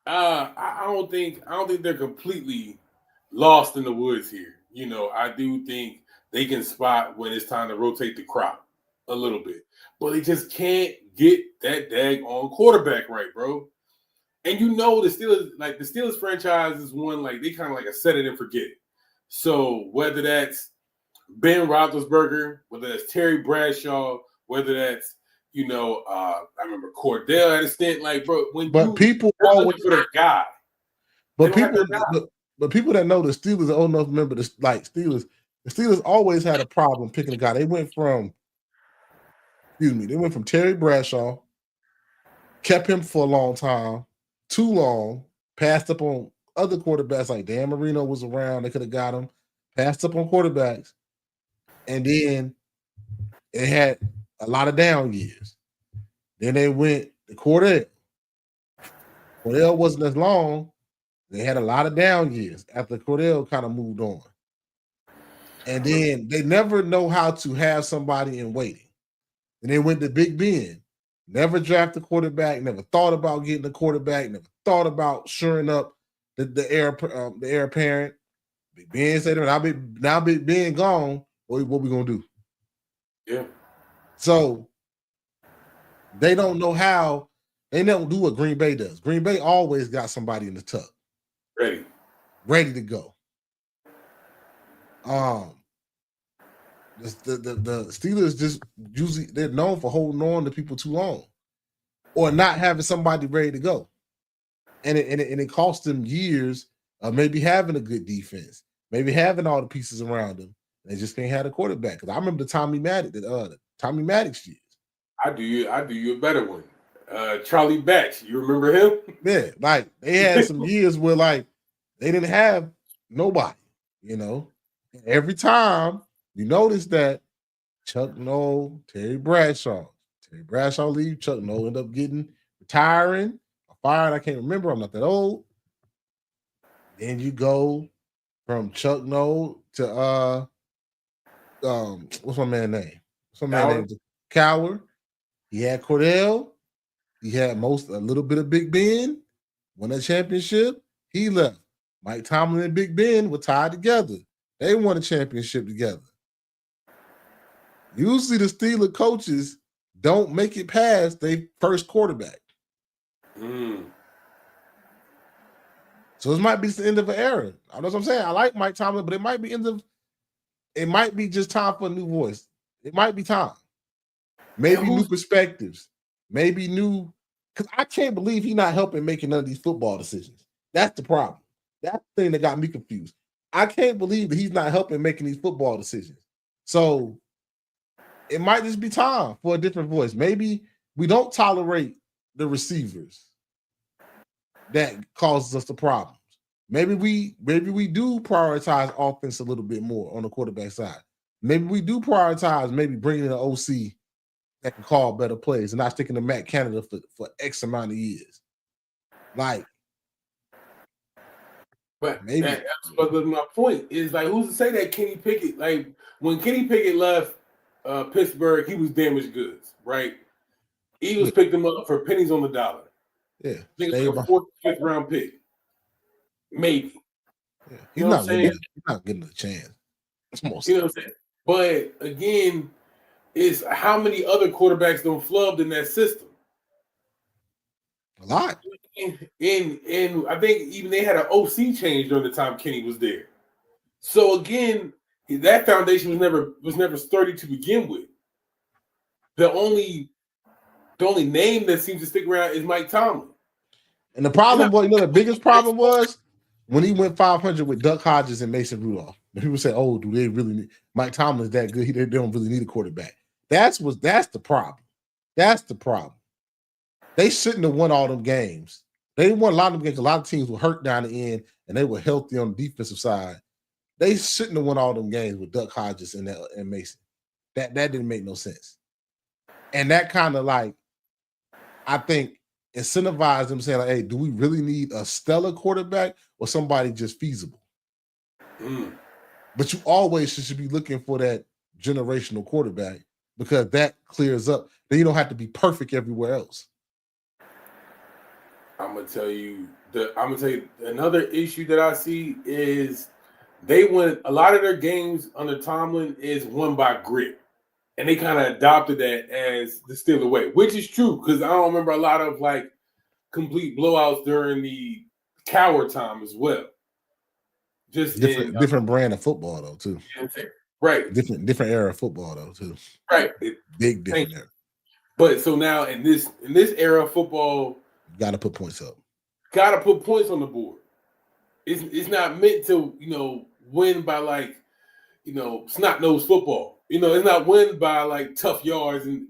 I don't think they're completely lost in the woods here. You know, I do think they can spot when it's time to rotate the crop a little bit, but they just can't get that daggone quarterback right, bro. And you know the Steelers franchise is one like they kind of like a set it and forget it. So whether that's Ben Roethlisberger, whether that's Terry Bradshaw, whether that's I remember Cordell had a stint like, bro. But people they're always looking for the guy. But They don't have people, their guy. but people that know the Steelers are old enough to remember this. Like Steelers, the Steelers always had a problem picking a guy. They went from Terry Bradshaw, kept him for a long time, too long, passed up on other quarterbacks like Dan Marino was around. They could have got him, passed up on quarterbacks, and then it had a lot of down years. Then they went to Cordell. Cordell wasn't as long. They had a lot of down years after Cordell kind of moved on. And then they never know how to have somebody in waiting. And they went to Big Ben. Never drafted a quarterback, never thought about getting a quarterback, never thought about shoring up the heir apparent. Big Ben said, now Big Ben gone, what we going to do? Yeah. So they don't know how. They don't do what Green Bay does. Green Bay always got somebody in the tuck. Ready to go. The Steelers just usually they're known for holding on to people too long, or not having somebody ready to go, and it cost them years of maybe having a good defense, maybe having all the pieces around them. They just can't have a quarterback. Because I remember the Tommy Maddox years. I do you a better one. Charlie Batch, you remember him? Yeah, like they had some years where like they didn't have nobody, And every time you notice that Chuck Noll, Terry Bradshaw leave, Chuck Noll end up retiring, or fired. I can't remember. I'm not that old. Then you go from Chuck Noll to what's my man's name? Cowher. He had Cordell. He had a little bit of Big Ben, won a championship. He left. Mike Tomlin and Big Ben were tied together. They won a championship together. Usually the Steelers coaches don't make it past their first quarterback. So it might be the end of an era. I know what I'm saying. I like Mike Tomlin, but it might be just time for a new voice. It might be time. Maybe new perspectives. Maybe new, because I can't believe he's not helping making none of these football decisions. That's the problem. That's the thing that got me confused. I can't believe that he's not helping making these football decisions. So it might just be time for a different voice. Maybe we don't tolerate the receivers that causes us the problems. Maybe we do prioritize offense a little bit more on the quarterback side. Maybe we do prioritize bringing in an OC that can call better plays and not sticking to Matt Canada for X amount of years. Like, but maybe that's my point is like, who's to say that Kenny Pickett, like when Kenny Pickett left Pittsburgh, he was damaged goods, right? Eagles picked him up for pennies on the dollar. Yeah, I think it's like a 4th, 5th round pick, maybe. Yeah. He's not getting a chance. You know what I'm saying? But again, is how many other quarterbacks don't flubbed in that system? A lot. And I think even they had an OC change during the time Kenny was there. So again, that foundation was never sturdy to begin with. The only name that seems to stick around is Mike Tomlin. And the problem was, the biggest problem was when he went 500 with Duck Hodges and Mason Rudolph. And people say, "Oh, do they really need Mike Tomlin is that good? They don't really need a quarterback." That's the problem. That's the problem. They shouldn't have won all them games. They won a lot of them games. A lot of teams were hurt down the end, and they were healthy on the defensive side. They shouldn't have won all them games with Duck Hodges and Mason. That didn't make no sense. And that kind of like, I think, incentivized them saying, like, hey, do we really need a stellar quarterback or somebody just feasible? But you always should be looking for that generational quarterback because that clears up. Then you don't have to be perfect everywhere else. I'm gonna tell you another issue that I see is they win a lot of their games under Tomlin is won by grit. and they kind of adopted that as the Steeler way, which is true because I don't remember a lot of like complete blowouts during the Coward time as well. Just different brand of football though too. Right. Different era of football though too. Right. Big different era. But so now in this era of football, you gotta put points up. Gotta put points on the board. It's not meant to, win by like, snot-nosed football. It's not win by like tough yards. And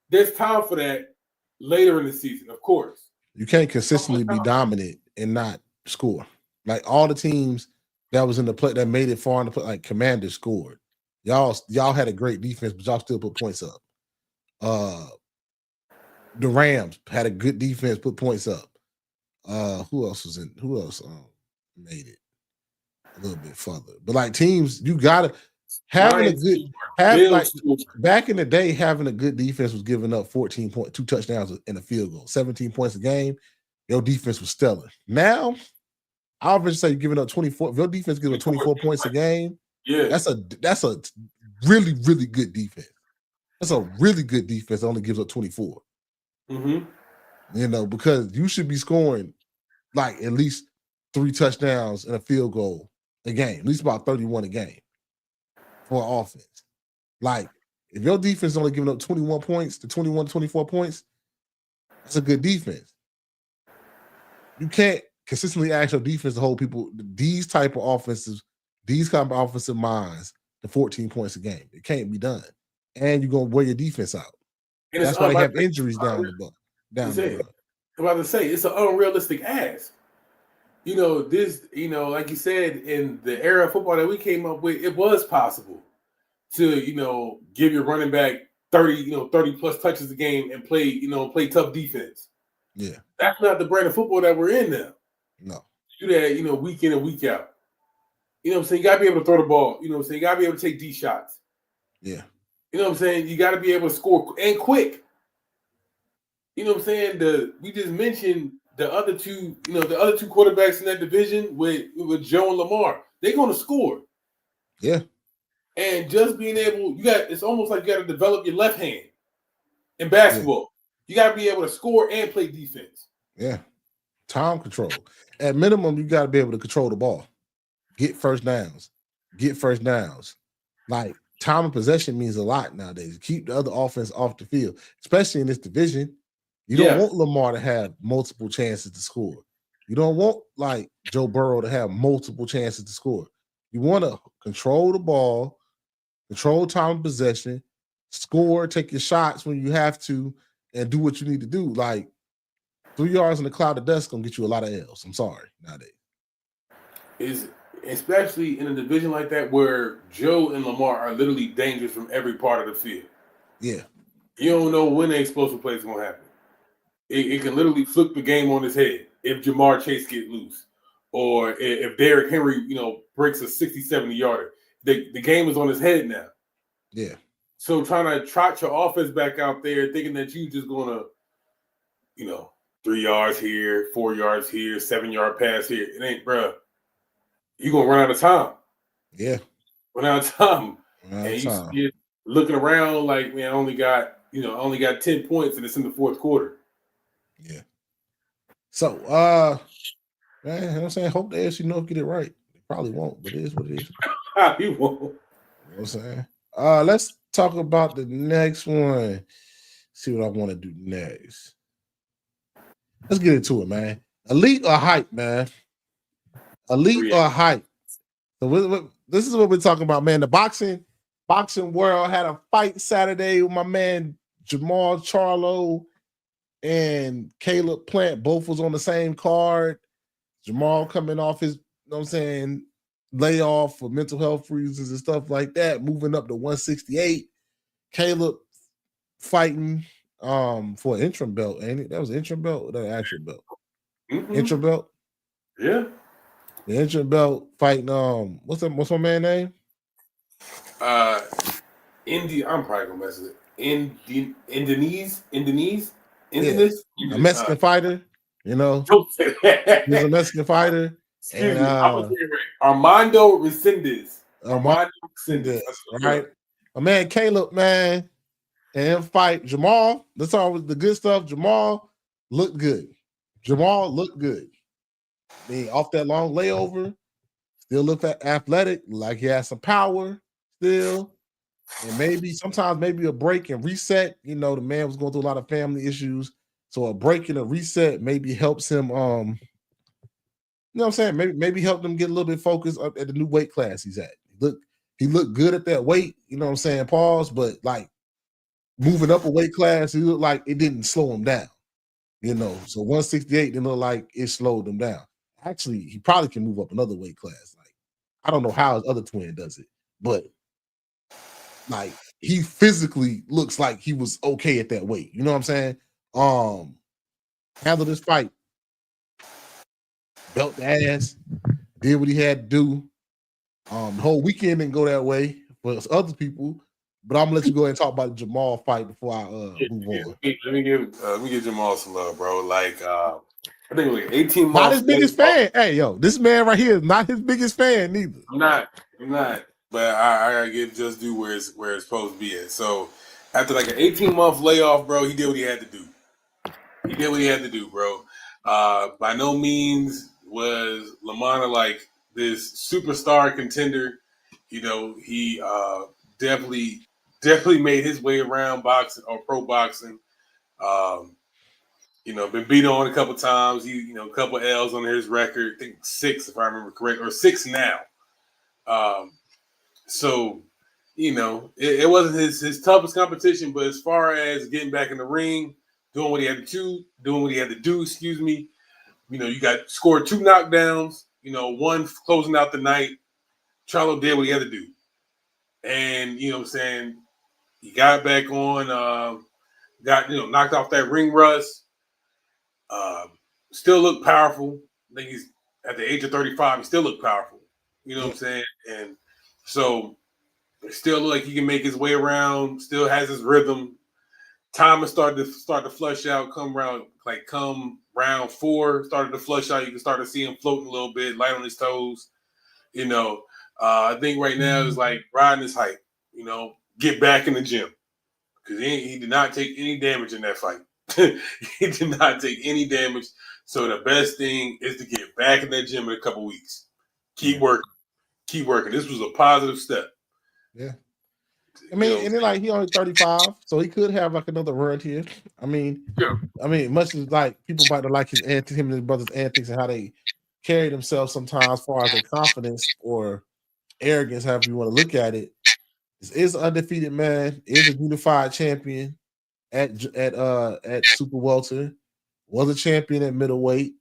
there's time for that later in the season, of course. You can't consistently be dominant and not score. Like all the teams that was in the play that made it far in the play, like Commanders scored. Y'all had a great defense, but y'all still put points up. The Rams had a good defense, put points up. Who else made it a little bit further? But like teams, you gotta back in the day, having a good defense was giving up 14 points, 2 touchdowns and a field goal, 17 points a game. Your defense was stellar. Now, I'll just say you're giving up 24. If your defense gives up 24 points a game, that's a really, really good defense. That's a really good defense that only gives up 24. Mm-hmm. Because you should be scoring like at least 3 touchdowns and a field goal a game, at least about 31 a game for an offense. Like, if your defense is only giving up 21 points to 21, 24 points, that's a good defense. You can't consistently ask your defense to hold people, these type of offensive minds to 14 points a game. It can't be done. And you're going to wear your defense out. And that's why they have injuries down the road. I'm about to say, it's an unrealistic ask. Like you said, in the era of football that we came up with, it was possible to, give your running back 30 plus touches a game and play tough defense. Yeah. That's not the brand of football that we're in now. No. Do that, week in and week out. You know what I'm saying? You gotta be able to throw the ball. You know what I'm saying? You gotta be able to take D shots. Yeah. You know what I'm saying? You gotta be able to score and quick. You know what I'm saying? We just mentioned the other two quarterbacks in that division with Joe and Lamar. They're gonna score. Yeah. And just being able, it's almost like you gotta develop your left hand in basketball. Yeah. You gotta be able to score and play defense. Yeah. Time control. At minimum, you gotta be able to control the ball. Get first downs. Like, time of possession means a lot nowadays. Keep the other offense off the field, especially in this division. You don't want Lamar to have multiple chances to score. You don't want, like, Joe Burrow to have multiple chances to score. You want to control the ball, control time of possession, score, take your shots when you have to, and do what you need to do. Like, 3 yards in a cloud of dust is going to get you a lot of L's. I'm sorry, nowadays. Especially in a division like that where Joe and Lamar are literally dangerous from every part of the field. Yeah. You don't know when the explosive play is going to happen. It can literally flip the game on his head if Jamar Chase get loose or if Derrick Henry, breaks a 60, 70-yarder. The game is on his head now. Yeah. So trying to trot your offense back out there thinking that you just going to, 3 yards here, 4 yards here, 7-yard pass here. It ain't, bruh. You're going to run out of time. Yeah. Run out of time. You're looking around like, man, I only got 10 points and it's in the fourth quarter. Yeah. So, man, you know what I'm saying? Hope the AFC North get it right. They probably won't, but it is what it is. He won't. You know what I'm saying? Let's talk about the next one. See what I want to do next. Let's get into it, man. Elite or hype, man? Elite or hype? So this is what we're talking about, man. The boxing world had a fight Saturday with my man Jamal Charlo and Caleb Plant. Both was on the same card. Jamal coming off his, layoff for mental health reasons and stuff like that, moving up to 168. Caleb fighting for an interim belt, ain't it? That was an interim belt or the actual belt? Mm-hmm. Interim belt? Yeah. The interim belt fighting what's my man name? I'm probably gonna mess with it. Indonesian? A Mexican fighter, Don't say that. He's a Mexican fighter. Excuse me, Armando Resendez. Right? My man Caleb, man, and fight Jamal. That's all the good stuff. Jamal looked good. Jamal looked good. I mean, off that long layover, still looked athletic, like he has some power still. And maybe sometimes maybe a break and reset. You know, the man was going through a lot of family issues. So a break and a reset maybe helps him. You know what I'm saying? Maybe help them get a little bit focused up at the new weight class he's at. He looked good at that weight, you know what I'm saying? Pause, but like moving up a weight class, he looked like it didn't slow him down, you know. So 168 didn't look like it slowed him down. Actually, he probably can move up another weight class. Like, I don't know how his other twin does it, but like he physically looks like he was okay at that weight. You know what I'm saying? Handled this fight, belt the ass, did what he had to do. The whole weekend didn't go that way for other people, but I'm gonna let you go ahead and talk about the Jamal fight before I move on. Let me give Jamal some love, bro. Like I think like 18 months. Not his biggest fan. Hey, yo, this man right here is not his biggest fan neither. I'm not. But I gotta give just due where it's supposed to be at. So after like an 18-month layoff, bro, he did what he had to do. Bro. By no means was Lamana like this superstar contender. You know, he definitely made his way around boxing or pro boxing. You know, been beat on a couple times. A couple L's on his record. I think 6, if I remember correct, or 6 now. So, you know, it wasn't his toughest competition, but as far as getting back in the ring, doing what he had to do, excuse me, you know, you got scored 2 knockdowns, you know, 1 closing out the night. Charlo did what he had to do. And, you know what I'm saying, he got back on, knocked off that ring rust. Still looked powerful. I think he's at the age of 35, he still looked powerful. You know what I'm saying? And so still look like he can make his way around, still has his rhythm. Time has started to flush out, come round 4, started to flush out. You can start to see him floating a little bit, light on his toes. You know, I think right now is like riding his hype, you know, get back in the gym. Because he did not take any damage in that fight. He did not take any damage. So the best thing is to get back in that gym in a couple weeks. Keep working. This was a positive step. Yeah. I mean, and then like he only 35, so he could have like another run here. I mean, much as like people might not like him and his brother's antics and how they carry themselves sometimes, as far as their confidence or arrogance, however you want to look at it. This is an undefeated man, is a unified champion at super welter, was a champion at middleweight.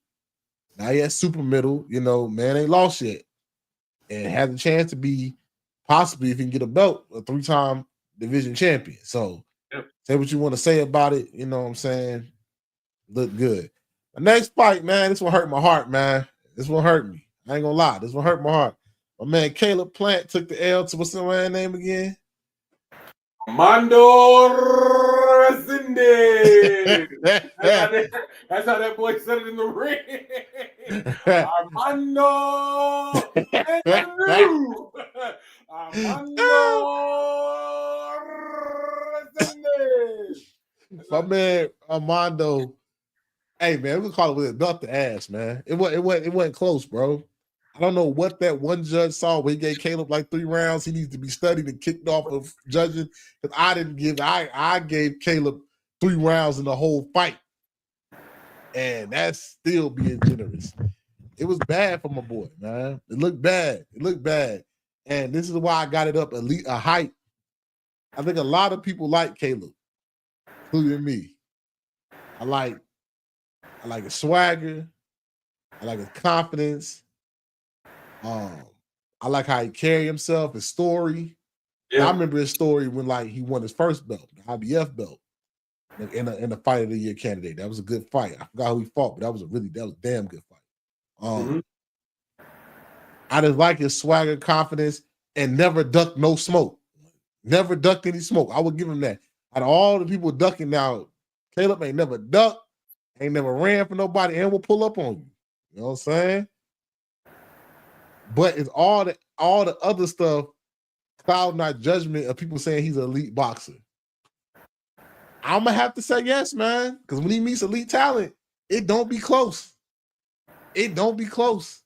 Now he at super middle. You know, man ain't lost yet, and has a chance to be possibly, if he can get a belt, a 3-time division champion. So say what you want to say about it. You know what I'm saying? Look good. The next fight, man, this one hurt my heart, man. This one hurt me. I ain't gonna lie. This one hurt my heart. My man Caleb Plant took the L to what's the man's name again? Armando Resende. That's how that boy said it in the ring. Armando Resende. My man Armando. Hey man, we call it with a belt the ass, man. It wasn't close, bro. I don't know what that one judge saw when he gave Caleb like 3 rounds. He needs to be studied and kicked off of judging. Because I gave Caleb 3 rounds in the whole fight. And that's still being generous. It was bad for my boy, man. It looked bad. And this is why I got it up a height. I think a lot of people like Caleb, including me. I like his swagger. I like his confidence. I like how he carried himself, his story. Yeah. I remember his story when like he won his first belt, the IBF belt, in the fight of the year candidate. That was a good fight. I forgot who he fought, but that was a damn good fight. I just like his swagger, confidence, and never ducked no smoke. Never ducked any smoke. I would give him that. Out of all the people ducking now, Caleb ain't never ducked, ain't never ran for nobody, and will pull up on you. You know what I'm saying? But it's all the other stuff, clouding our judgment of people saying he's an elite boxer. I'm gonna have to say yes, man. Because when he meets elite talent, it don't be close. It don't be close.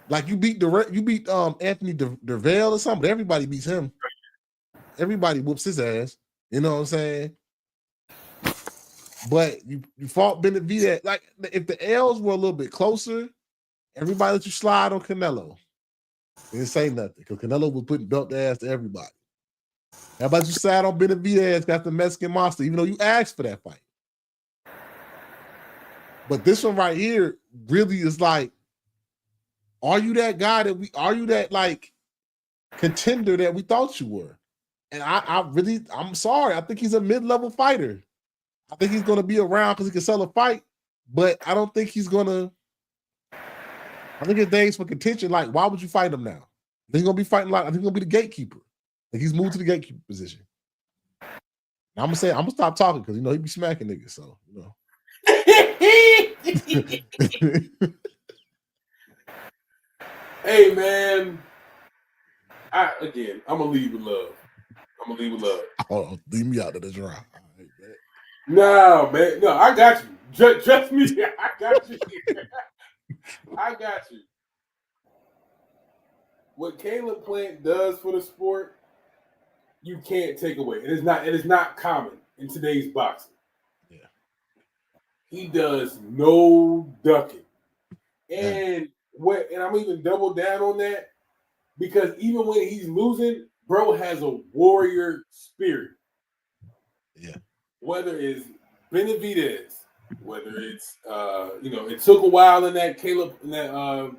Like you beat Anthony Dervale or something, but everybody beats him. Everybody whoops his ass. You know what I'm saying? But you fought Benavidez. Like if the L's were a little bit closer, everybody let you slide on Canelo. They didn't say nothing because Canelo was putting belt ass to everybody. How about you sat on Benavidez, got the Mexican monster, even though you asked for that fight? But this one right here really is like, are you that guy are you that like contender that we thought you were? And I'm sorry. I think he's a mid-level fighter. I think he's going to be around because he can sell a fight, but I don't think he's going to. I think his days for contention. Like, why would you fight him now? I think he's going to be fighting like, I think he's going to be the gatekeeper. Like, he's moved to the gatekeeper position. And I'm going to stop talking because, he be smacking niggas. So, Hey, man. I'm going to leave with love. Hold on, leave me out of the dry. Right, no, man. No, I got you. Trust me. I got you. I got you. What Caleb Plant does for the sport, you can't take away. It is not common in today's boxing. Yeah. He does no ducking. And I'm even double down on that because even when he's losing, bro has a warrior spirit. Yeah. Whether it's Benavidez, whether it's it took a while in that Canelo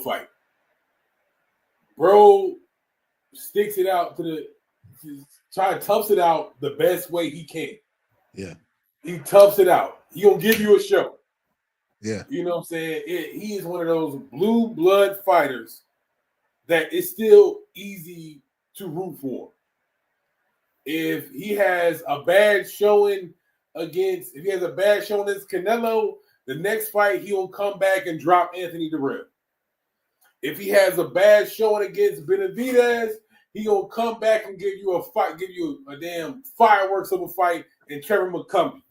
fight. Bro sticks it out toughs it out the best way he can. Yeah. He toughs it out. He gonna give you a show. Yeah. You know what I'm saying? He is one of those blue blood fighters that is still easy to root for. If he has a bad showing against Canelo, the next fight he'll come back and drop Anthony Derrell. If he has a bad showing against Benavidez, he'll come back and give you a damn fireworks of a fight in Trevor McCumbee.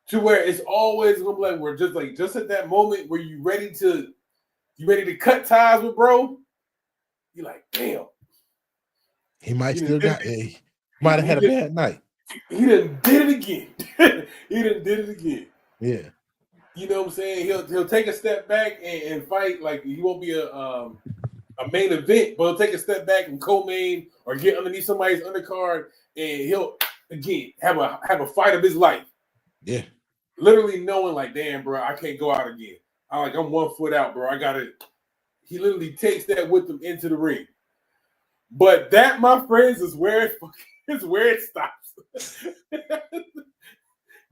To where it's always gonna be like we're just at that moment where you ready to cut ties with bro. You're like, damn. He might might have had a bad night. He done did it again. Yeah. You know what I'm saying? He'll take a step back and fight like he won't be a main event, but he'll take a step back and co-main or get underneath somebody's undercard, and he'll again have a fight of his life. Yeah. Literally knowing like, damn, bro, I can't go out again. I'm 1 foot out, bro. He literally takes that with him into the ring. But that, my friends, is where it stops.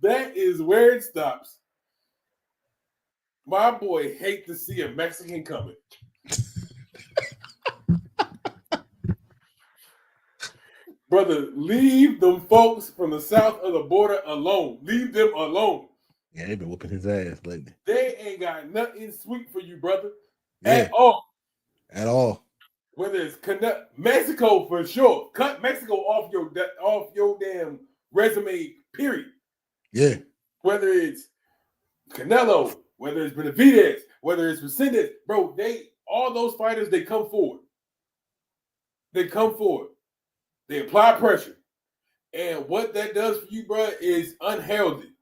That is where it stops. My boy hate to see a Mexican coming. Brother, leave them folks from the south of the border alone. Leave them alone. Yeah, they've been whooping his ass lately. They ain't got nothing sweet for you, brother. Yeah. At all. At all. Whether it's Mexico for sure. Cut Mexico off your damn resume, period. Yeah. Whether it's Canelo, whether it's Benavidez, whether it's Resendez, bro, all those fighters, they come forward. They apply pressure. And what that does for you, bro, is unhealthy.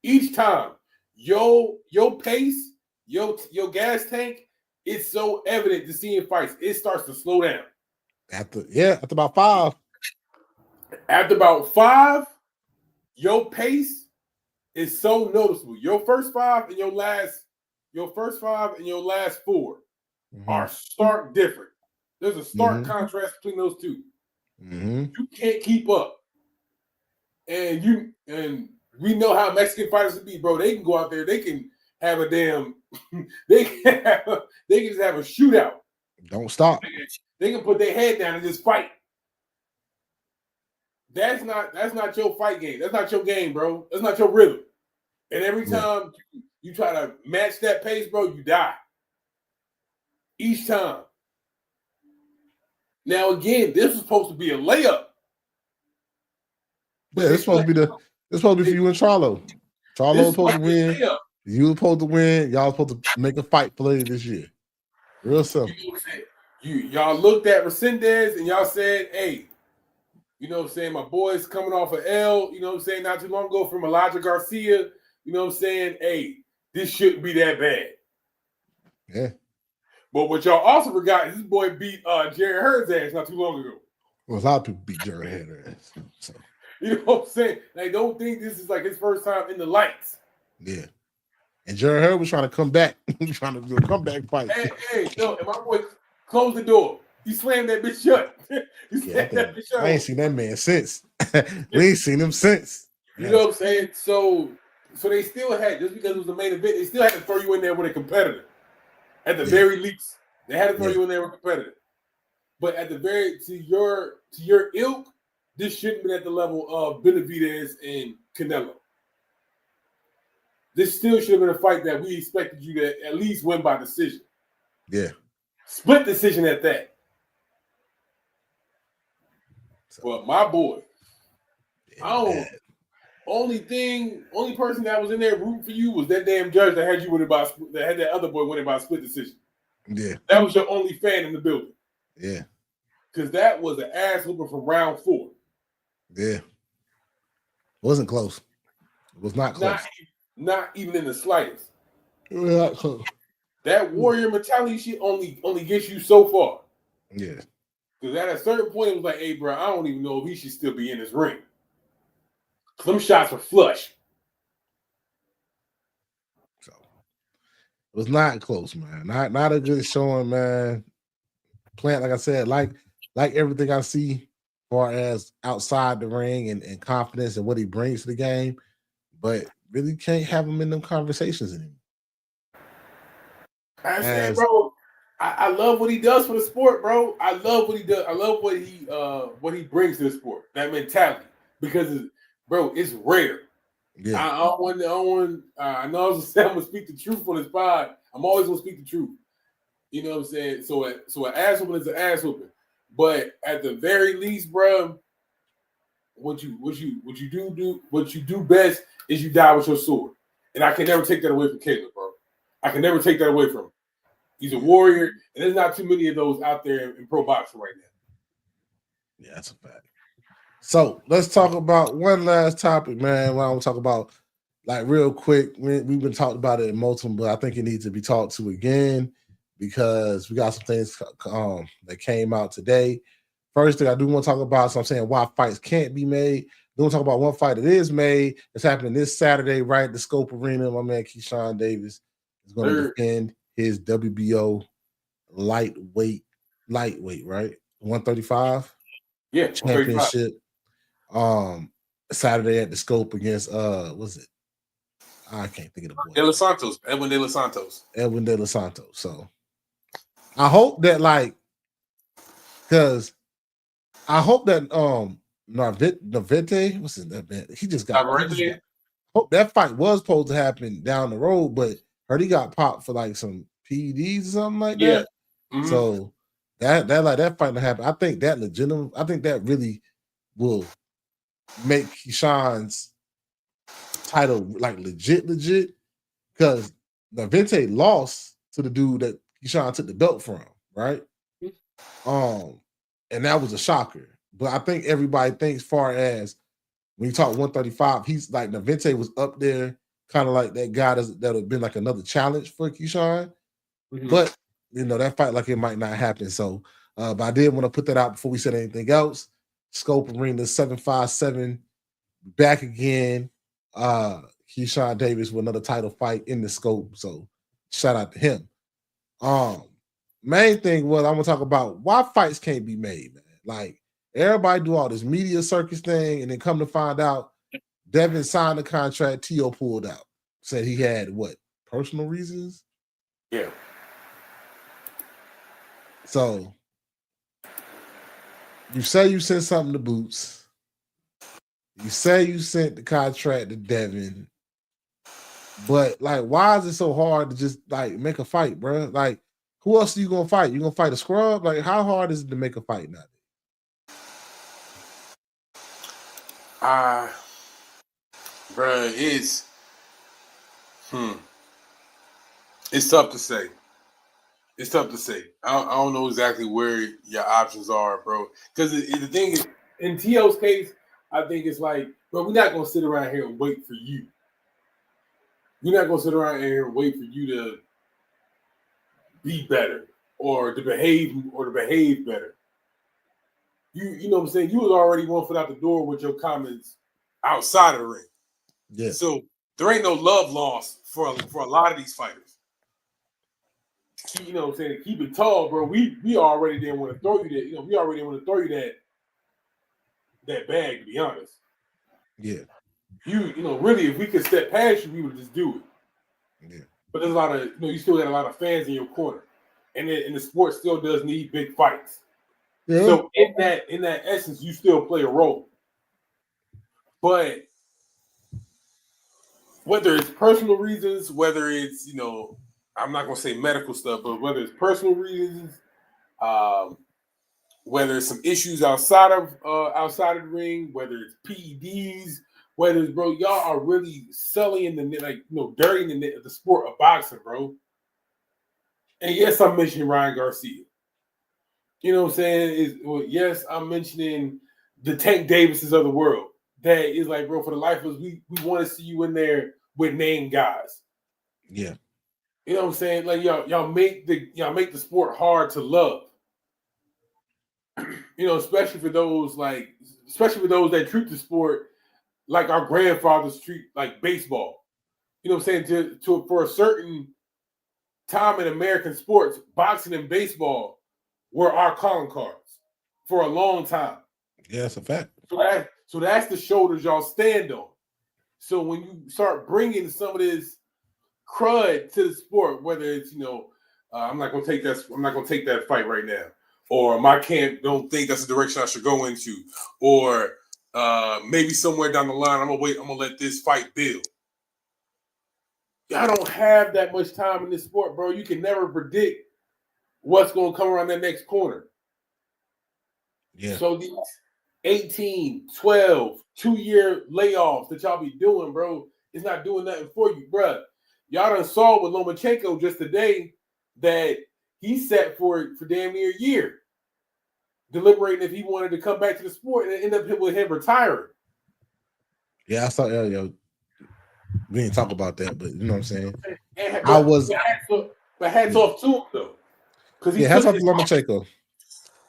Each time, your pace, your gas tank, it's so evident to see in fights. It starts to slow down. After about 5. After about 5, your pace is so noticeable. Your first 5 and your last 4 are stark different. There's a stark contrast between those two. Mm-hmm. You can't keep up. And we know how Mexican fighters can be, bro. They can go out there, they can have a damn they can just have a shootout. Don't stop. They can put their head down and just fight. That's not your fight game. That's not your game, bro. That's not your rhythm. And every time you try to match that pace, bro, you die. Each time. Now, again, this was supposed to be a layup. But Yeah, they it's supposed to be still- it's supposed to be for you and Charlo. Charlo this was supposed to might be a win. layup. You were supposed to win. Y'all supposed to make a fight for later this year. Real simple. You know what I'm saying? Y'all looked at Resendez and y'all said, hey, you know what I'm saying? My boy's coming off of L, you know what I'm saying, not too long ago from Elijah Garcia. You know what I'm saying? Hey, this shouldn't be that bad. Yeah. But what y'all also forgot is this boy beat Jared Hurd's ass not too long ago. Well, a lot of people beat Jared Hader ass. So You know what I'm saying? They don't think this is like his first time in the lights. yeah. And Jared Hurd was trying to come back, trying to do a comeback fight. Hey, no, and my boy closed the door. He slammed that bitch shut. I ain't seen that man since. We ain't seen him since. You know what I'm saying? So they still had, just because it was the main event, they still had to throw you in there with a competitor. At the very least, they had to throw you in there with a competitor. But at the very to your ilk, this shouldn't be at the level of Benavidez and Canelo. This still should have been a fight that we expected you to at least win by decision. Yeah. Split decision at that. So, But my boy, yeah, only person that was in there rooting for you was that damn judge that had you winning by that had that other boy winning by a split decision. Yeah. That was your only fan in the building. Yeah. Because that was an ass whooping from round 4. Yeah. Wasn't close. It was not close. Not even in the slightest. Not close. That warrior mentality shit only gets you so far. Yeah. Because at a certain point, it was like, hey, bro, I don't even know if he should still be in this ring. Some shots were flush. So it was not close, man. Not a good showing, man. Plant, like I said, like everything I see as far as outside the ring and confidence and what he brings to the game, but really can't have him in them conversations anymore. I said, bro, I love what he does for the sport, bro. I love what he does. I love what he brings to the sport. That mentality, because it's rare. Yeah. I know I'm gonna speak the truth on this pod. I'm always gonna speak the truth. You know what I'm saying? So an ass whooping is an ass whooping. But at the very least, bro, what you do best is you die with your sword. And I can never take that away from Caleb, bro. I can never take that away from him. He's a warrior, and there's not too many of those out there in pro boxing right now. Yeah, that's a fact. So let's talk about one last topic, man. What I want to talk about, like, real quick. We've been talking about it in multiple, but I think it needs to be talked to again because we got some things that came out today. First thing I do want to talk about, so I'm saying why fights can't be made. I want to talk about one fight that is made. It's happening this Saturday, right at the Scope Arena. My man Keyshawn Davis is going to defend his WBO lightweight, right? 135. Yeah, championship. Saturday at the Scope against what's it? I can't think of the boy. Edwin De Los Santos. So I hope that, like, because I hope that Navete, what's his name? He just got hope that fight was supposed to happen down the road, but heard he got popped for like some PEDs or something like that. Mm-hmm. So that fight to happen. I think that legitimate. I think that really will make Keyshawn's title like legit, because Navete lost to the dude that Keyshawn took the belt from, right? And that was a shocker. But I think everybody thinks, far as when you talk 135, he's like Navete was up there, kind of like that guy that would have been like another challenge for Keyshawn. Mm-hmm. But that fight, like, it might not happen. So, but I did want to put that out before we said anything else. Scope Arena 757 back again. Keyshawn Davis with another title fight in the Scope. So shout out to him. Main thing was I want to talk about why fights can't be made, man. Like, everybody do all this media circus thing, and then come to find out Devin signed the contract, T.O. pulled out. Said he had personal reasons? Yeah. So you say you sent something to Boots. You say you sent the contract to Devin. But, like, why is it so hard to just, like, make a fight, bro? Like, who else are you going to fight? You going to fight a scrub? Like, how hard is it to make a fight nowadays? Bruh, it's tough to say. It's tough to say. I don't know exactly where your options are, bro. Because the thing is, in T.O.'s case, I think it's like, bro, we're not gonna sit around here and wait for you. We're not gonna sit around here and wait for you to be better or to behave better. You know what I'm saying? You was already 1 foot out the door with your comments outside of the ring. Yeah. So there ain't no love lost for a lot of these fighters. You know what I'm saying? To keep it tall, bro. We already didn't want to throw you that. You know, we already didn't want to throw you that bag. To be honest, Yeah. you know, really, if we could step past you, we would just do it. Yeah. But there's a lot of, you know, you still got a lot of fans in your corner, and the sport still does need big fights. Yeah. So in that essence, you still play a role. But whether it's personal reasons, whether it's, you know, I'm not gonna say medical stuff, but whether it's personal reasons, whether it's some issues outside of the ring, whether it's PEDs, whether it's, bro, y'all are really sullying dirtying the sport of boxing, bro. And yes, I'm mentioning Ryan Garcia. You know what I'm saying? Yes, I'm mentioning the Tank Davises of the world. That is like, bro, for the life of us, we want to see you in there with named guys. Yeah. You know what I'm saying? Like y'all make the sport hard to love. You know, especially for those that treat the sport like our grandfathers treat like baseball. You know what I'm saying? For a certain time in American sports, boxing and baseball were our calling cards for a long time. Yeah, that's a fact. So that's the shoulders y'all stand on. So when you start bringing some of this crud to the sport, whether it's, you know, I'm not gonna take that fight right now, or my camp don't think that's the direction I should go into, or maybe somewhere down the line I'm gonna let this fight build. Y'all don't have that much time in this sport, bro. You can never predict what's gonna come around that next corner. Yeah. So these 18, 12, 2-year layoffs that y'all be doing, bro, it's not doing nothing for you, bro. Y'all done saw with Lomachenko just today that he sat for damn near a year, deliberating if he wanted to come back to the sport, and it ended up with him retiring. Yeah, I saw Elio. We didn't talk about that, but you know what I'm saying. But hats off to him though, because hats off to Lomachenko.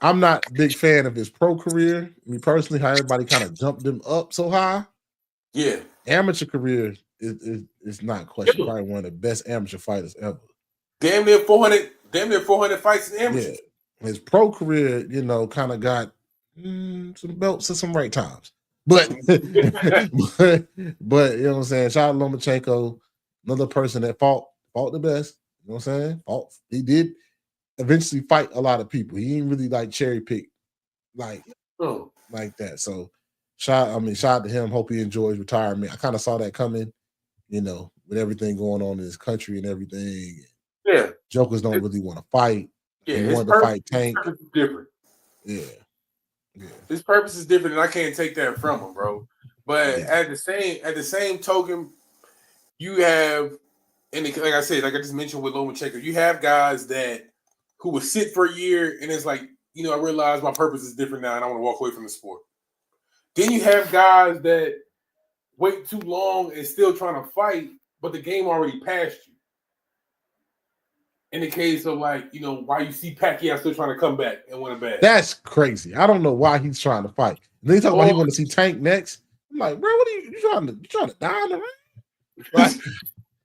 I'm not a big fan of his pro career. Me personally, how everybody kind of jumped him up so high. Yeah, amateur career is not question. Probably one of the best amateur fighters ever. Damn near 400 fights in amateur. Yeah. His pro career, you know, kind of got some belts at some right times. But but you know what I'm saying? Shout out to Lomachenko, another person that fought the best. You know what I'm saying? He did eventually fight a lot of people. He didn't really like cherry pick like that. So shout out to him. Hope he enjoys retirement. I kind of saw that coming, you know, with everything going on in this country and everything. Yeah. Jokers don't really want to fight. Yeah, he wanted to fight Tank. His purpose is different. Yeah. His purpose is different, and I can't take that from him, bro. But at the same token, you have, and like I said, like I just mentioned with Lomachenko, you have guys who would sit for a year, and it's like, you know, I realize my purpose is different now, and I want to walk away from the sport. Then you have guys that wait too long and still trying to fight, but the game already passed you. In the case of, like, you know, why you see Pacquiao still trying to come back and win a bag. That's crazy. I don't know why he's trying to fight. And then he talk about he want to see Tank next. I'm like, bro, what are you trying to die in the ring? Like,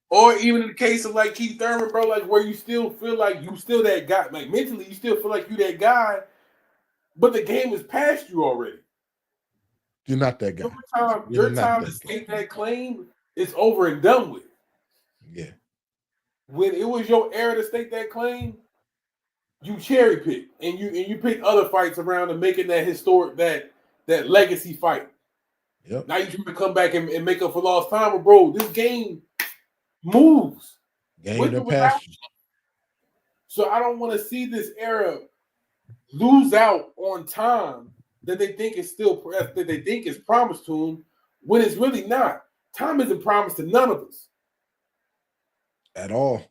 or even in the case of like Keith Thurman, bro, like where you still feel like you still that guy, like mentally you still feel like you that guy, but the game is past you already. You're not that guy. Your time to state that claim is over and done with. Yeah. When it was your era to stake that claim, you cherry pick and you pick other fights around and making that historic that legacy fight. Yep. Now you trying to come back and make up for lost time, but bro, this game moves. Game past you. So I don't want to see this era lose out on time that they think is promised to them when it's really not. Time isn't promised to none of us. At all.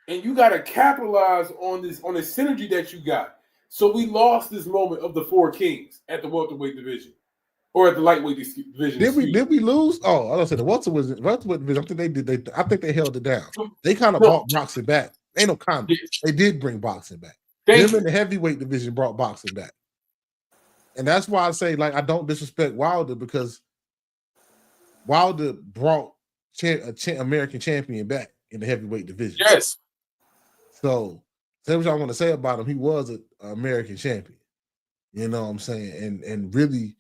And you got to capitalize on this synergy that you got. So we lost this moment of the four kings at the welterweight division or at the lightweight division. Did we lose? Oh, I don't say the welterweight division. I think they held it down. They kind of brought boxing back. Ain't no comment. They did bring boxing back. Them in the heavyweight division brought boxing back. And that's why I say, like, I don't disrespect Wilder because Wilder brought American champion back in the heavyweight division. Yes. So, say what y'all want to say about him. He was an American champion. You know what I'm saying? And really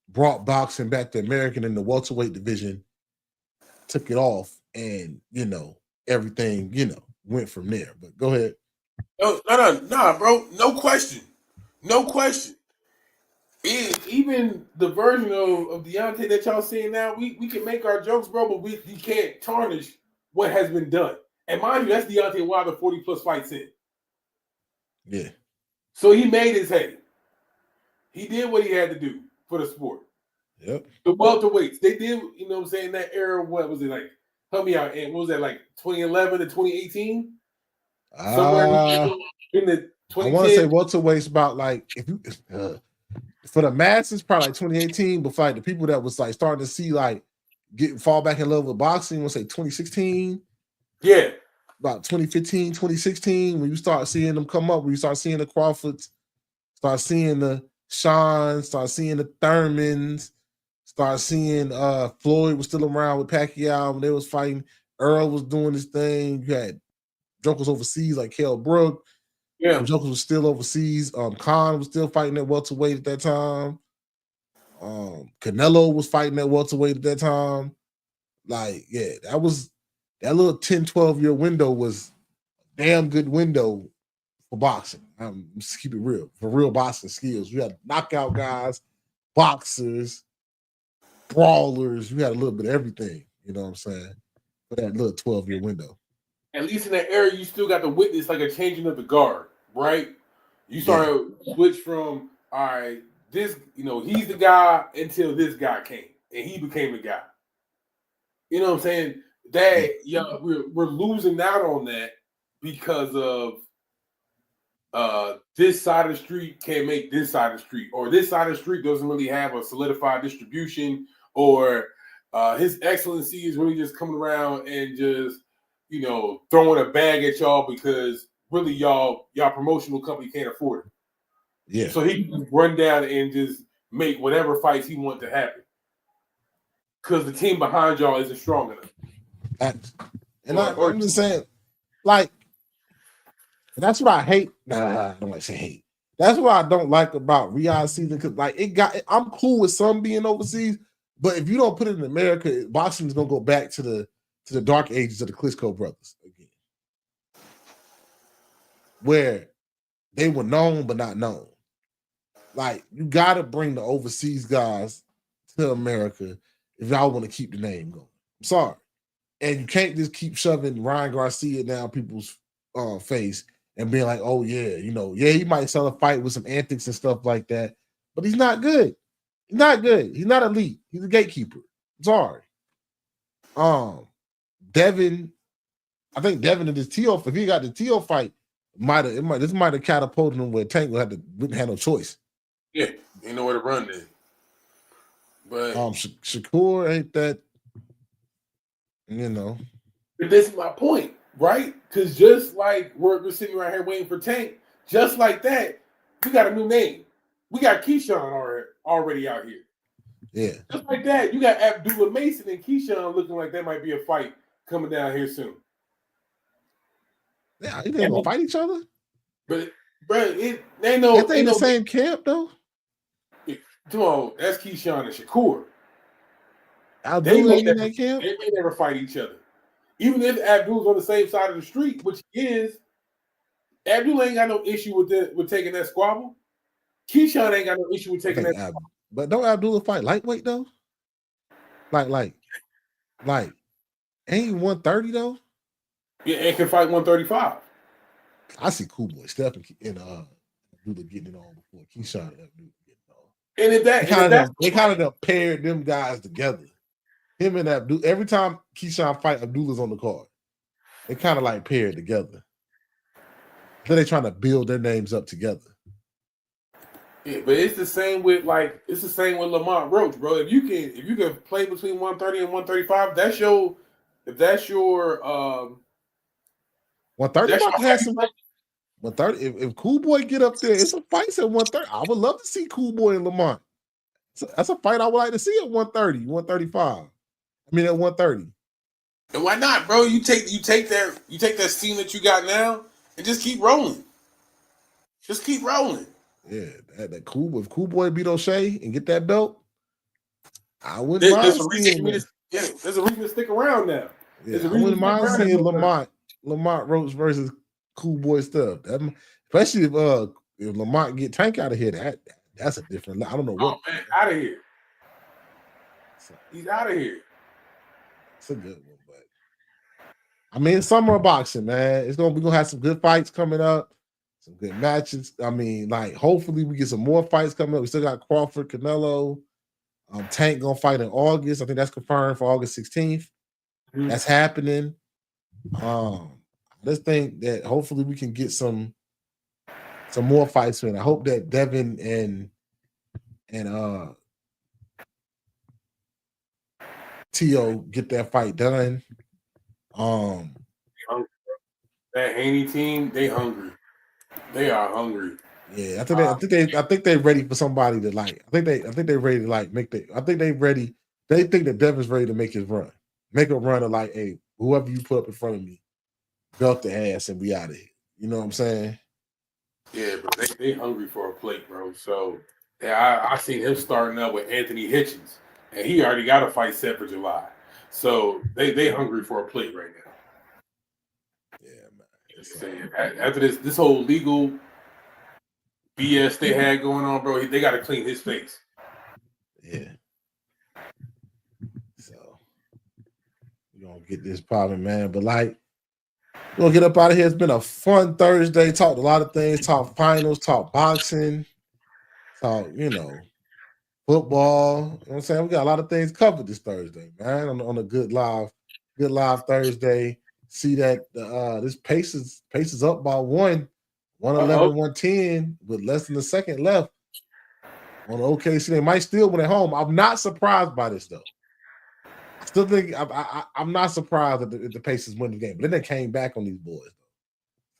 brought boxing back to American in the welterweight division, took it off, and, you know, everything, you know, went from there. But go ahead. No, bro. No question. Even the version of Deontay that y'all seeing now, we can make our jokes, bro, but we can't tarnish what has been done. And mind you, that's Deontay Wilder 40+ fights in. Yeah. So he made his hay. He did what he had to do for the sport. Yep. The welterweights, they did, you know what I'm saying, that era, what was it like? Help me out. And what was that, like 2011 to 2018? Somewhere in the 2010. I want to say welterweight's about like, if you for the masses, probably like 2018, but for like the people that was like starting to see like fall back in love with boxing, we'll say 2016. Yeah. About 2015, 2016, when you start seeing them come up, when you start seeing the Crawfords, start seeing the Sean, start seeing the Thurmans, start seeing Floyd was still around with Pacquiao when they was fighting. Earl was doing his thing. You had jokers overseas like Kell Brook. Yeah. Jokers was still overseas. Khan was still fighting at welterweight at that time. Canelo was fighting at welterweight at that time. Like, yeah, that little 10, 12-year window was a damn good window for boxing. Just keep it real. For real boxing skills. You had knockout guys, boxers, brawlers. You had a little bit of everything, you know what I'm saying, for that little 12-year window. At least in that era, you still got to witness like a changing of the guard, right? You started switch from, all right, this, you know, he's the guy until this guy came and he became the guy. You know what I'm saying? That we're losing out on that because of this side of the street can't make this side of the street, or this side of the street doesn't really have a solidified distribution, or His Excellency is really just coming around and just, you know, throwing a bag at y'all because really y'all promotional company can't afford it. Yeah. So he can run down and just make whatever fights he wants to happen because the team behind y'all isn't strong enough. I'm just saying, like, that's what I hate. Nah, I don't like to say hate. That's what I don't like about Riyadh season, because like I'm cool with some being overseas, but if you don't put it in America, boxing is gonna go back to the dark ages of the Klitschko brothers again, where they were known but not known. Like, you gotta bring the overseas guys to America if y'all want to keep the name going. I'm sorry. And you can't just keep shoving Ryan Garcia down people's face and being like, oh, yeah, you know, yeah, he might sell a fight with some antics and stuff like that, but he's not good. He's not good. He's not elite. He's a gatekeeper. I'm sorry. Devin, I think Devin in this Teo, if he got the Teo fight, this might have catapulted him where Tank wouldn't have no choice. Yeah, ain't nowhere to run then. But Shakur ain't that, you know. But this is my point, right? Because just like we're sitting right here waiting for Tank, just like that, we got a new name. We got Keyshawn already out here. Yeah. Just like that, you got Abdullah Mason and Keyshawn looking like that might be a fight coming down here soon. Yeah, they gonna fight each other? But it ain't no. They in the same camp though. Come on, that's Keyshawn and Shakur. Abdullah ain't in that camp. They may never fight each other. Even if Abdul's on the same side of the street, which he is, Abdullah ain't got no issue with taking that squabble. Keyshawn ain't got no issue with taking that squabble. But don't Abdullah fight lightweight though? Like, ain't he 130 though? Yeah, and can fight 135. I see Cool Boy Steph and Abdullah getting it on before Keyshawn and Abdullah getting it on. And if that, and if that's They kind of paired them guys together. Him and Abdul. Every time Keyshawn fight, Abdullah's on the card. They kind of like paired together. Then they trying to build their names up together. yeah, but it's the same with Lamont Roach, bro. If you can play between 130 and 135, that's your 130 has some 130. If Cool Boy get up there, it's a fight at 130. I would love to see Cool Boy and Lamont. That's a fight I would like to see at 130, 135. I mean at 130. And why not, bro? You take that steam that you got now and just keep rolling. Just keep rolling. Yeah, that Cool. If Cool Boy beat O'Shea and get that belt, I wouldn't mind There's a reason to stick around now. Yeah, I wouldn't mind seeing Lamont Roach versus Cool Boy stuff. Especially if Lamont get Tank out of here, that's a different. I don't know what. Oh man, out of here. He's out of here. It's a good one, but I mean, summer of boxing, man. We're gonna have some good fights coming up, some good matches. I mean, like hopefully we get some more fights coming up. We still got Crawford, Canelo, Tank gonna fight in August. I think that's confirmed for August 16th. Mm-hmm. That's happening. I just think that hopefully we can get some more fights in. I hope that Devin and T.O. get that fight done. That Haney team, they hungry. They are hungry. Yeah, I think they're ready for somebody to like. I think they're ready to like make the. I think they're ready. They think that Devin's ready to make his run. Make a run of like, hey, whoever you put up in front of me, belt the ass and be out of here. You know what I'm saying? Yeah, but they hungry for a plate, bro. So yeah, I seen him starting up with Anthony Hitchens, and he already got a fight set for July. So they hungry for a plate right now. Yeah, man. After this whole legal BS they had going on, bro, they got to clean his face. Yeah. So we're gonna get this popping, man. But like, we're gonna get up out of here. It's been a fun Thursday. Talked a lot of things. Talk finals. Talk boxing. Talk, football. You know what I'm saying? We got a lot of things covered this Thursday, man. On a good live Thursday. See that this pace is up by 111, 110 with less than a second left on OKC. They might still win at home. I'm not surprised by this though. I still think I'm not surprised that the Pacers win the game, but then they came back on these boys.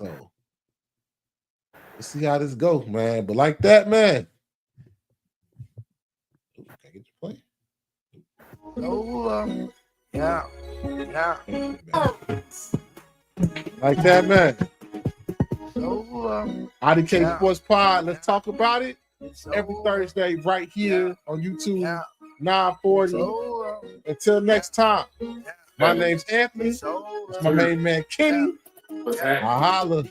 So let's see how this goes, man. But like that, man. Ooh, can I get your play? Oh, yeah. Like that, man. So, IDK Sports Pod. Let's talk about it every Thursday right here on YouTube. 940. Until next time, my name's Anthony. It's my main man Kenny. I holla.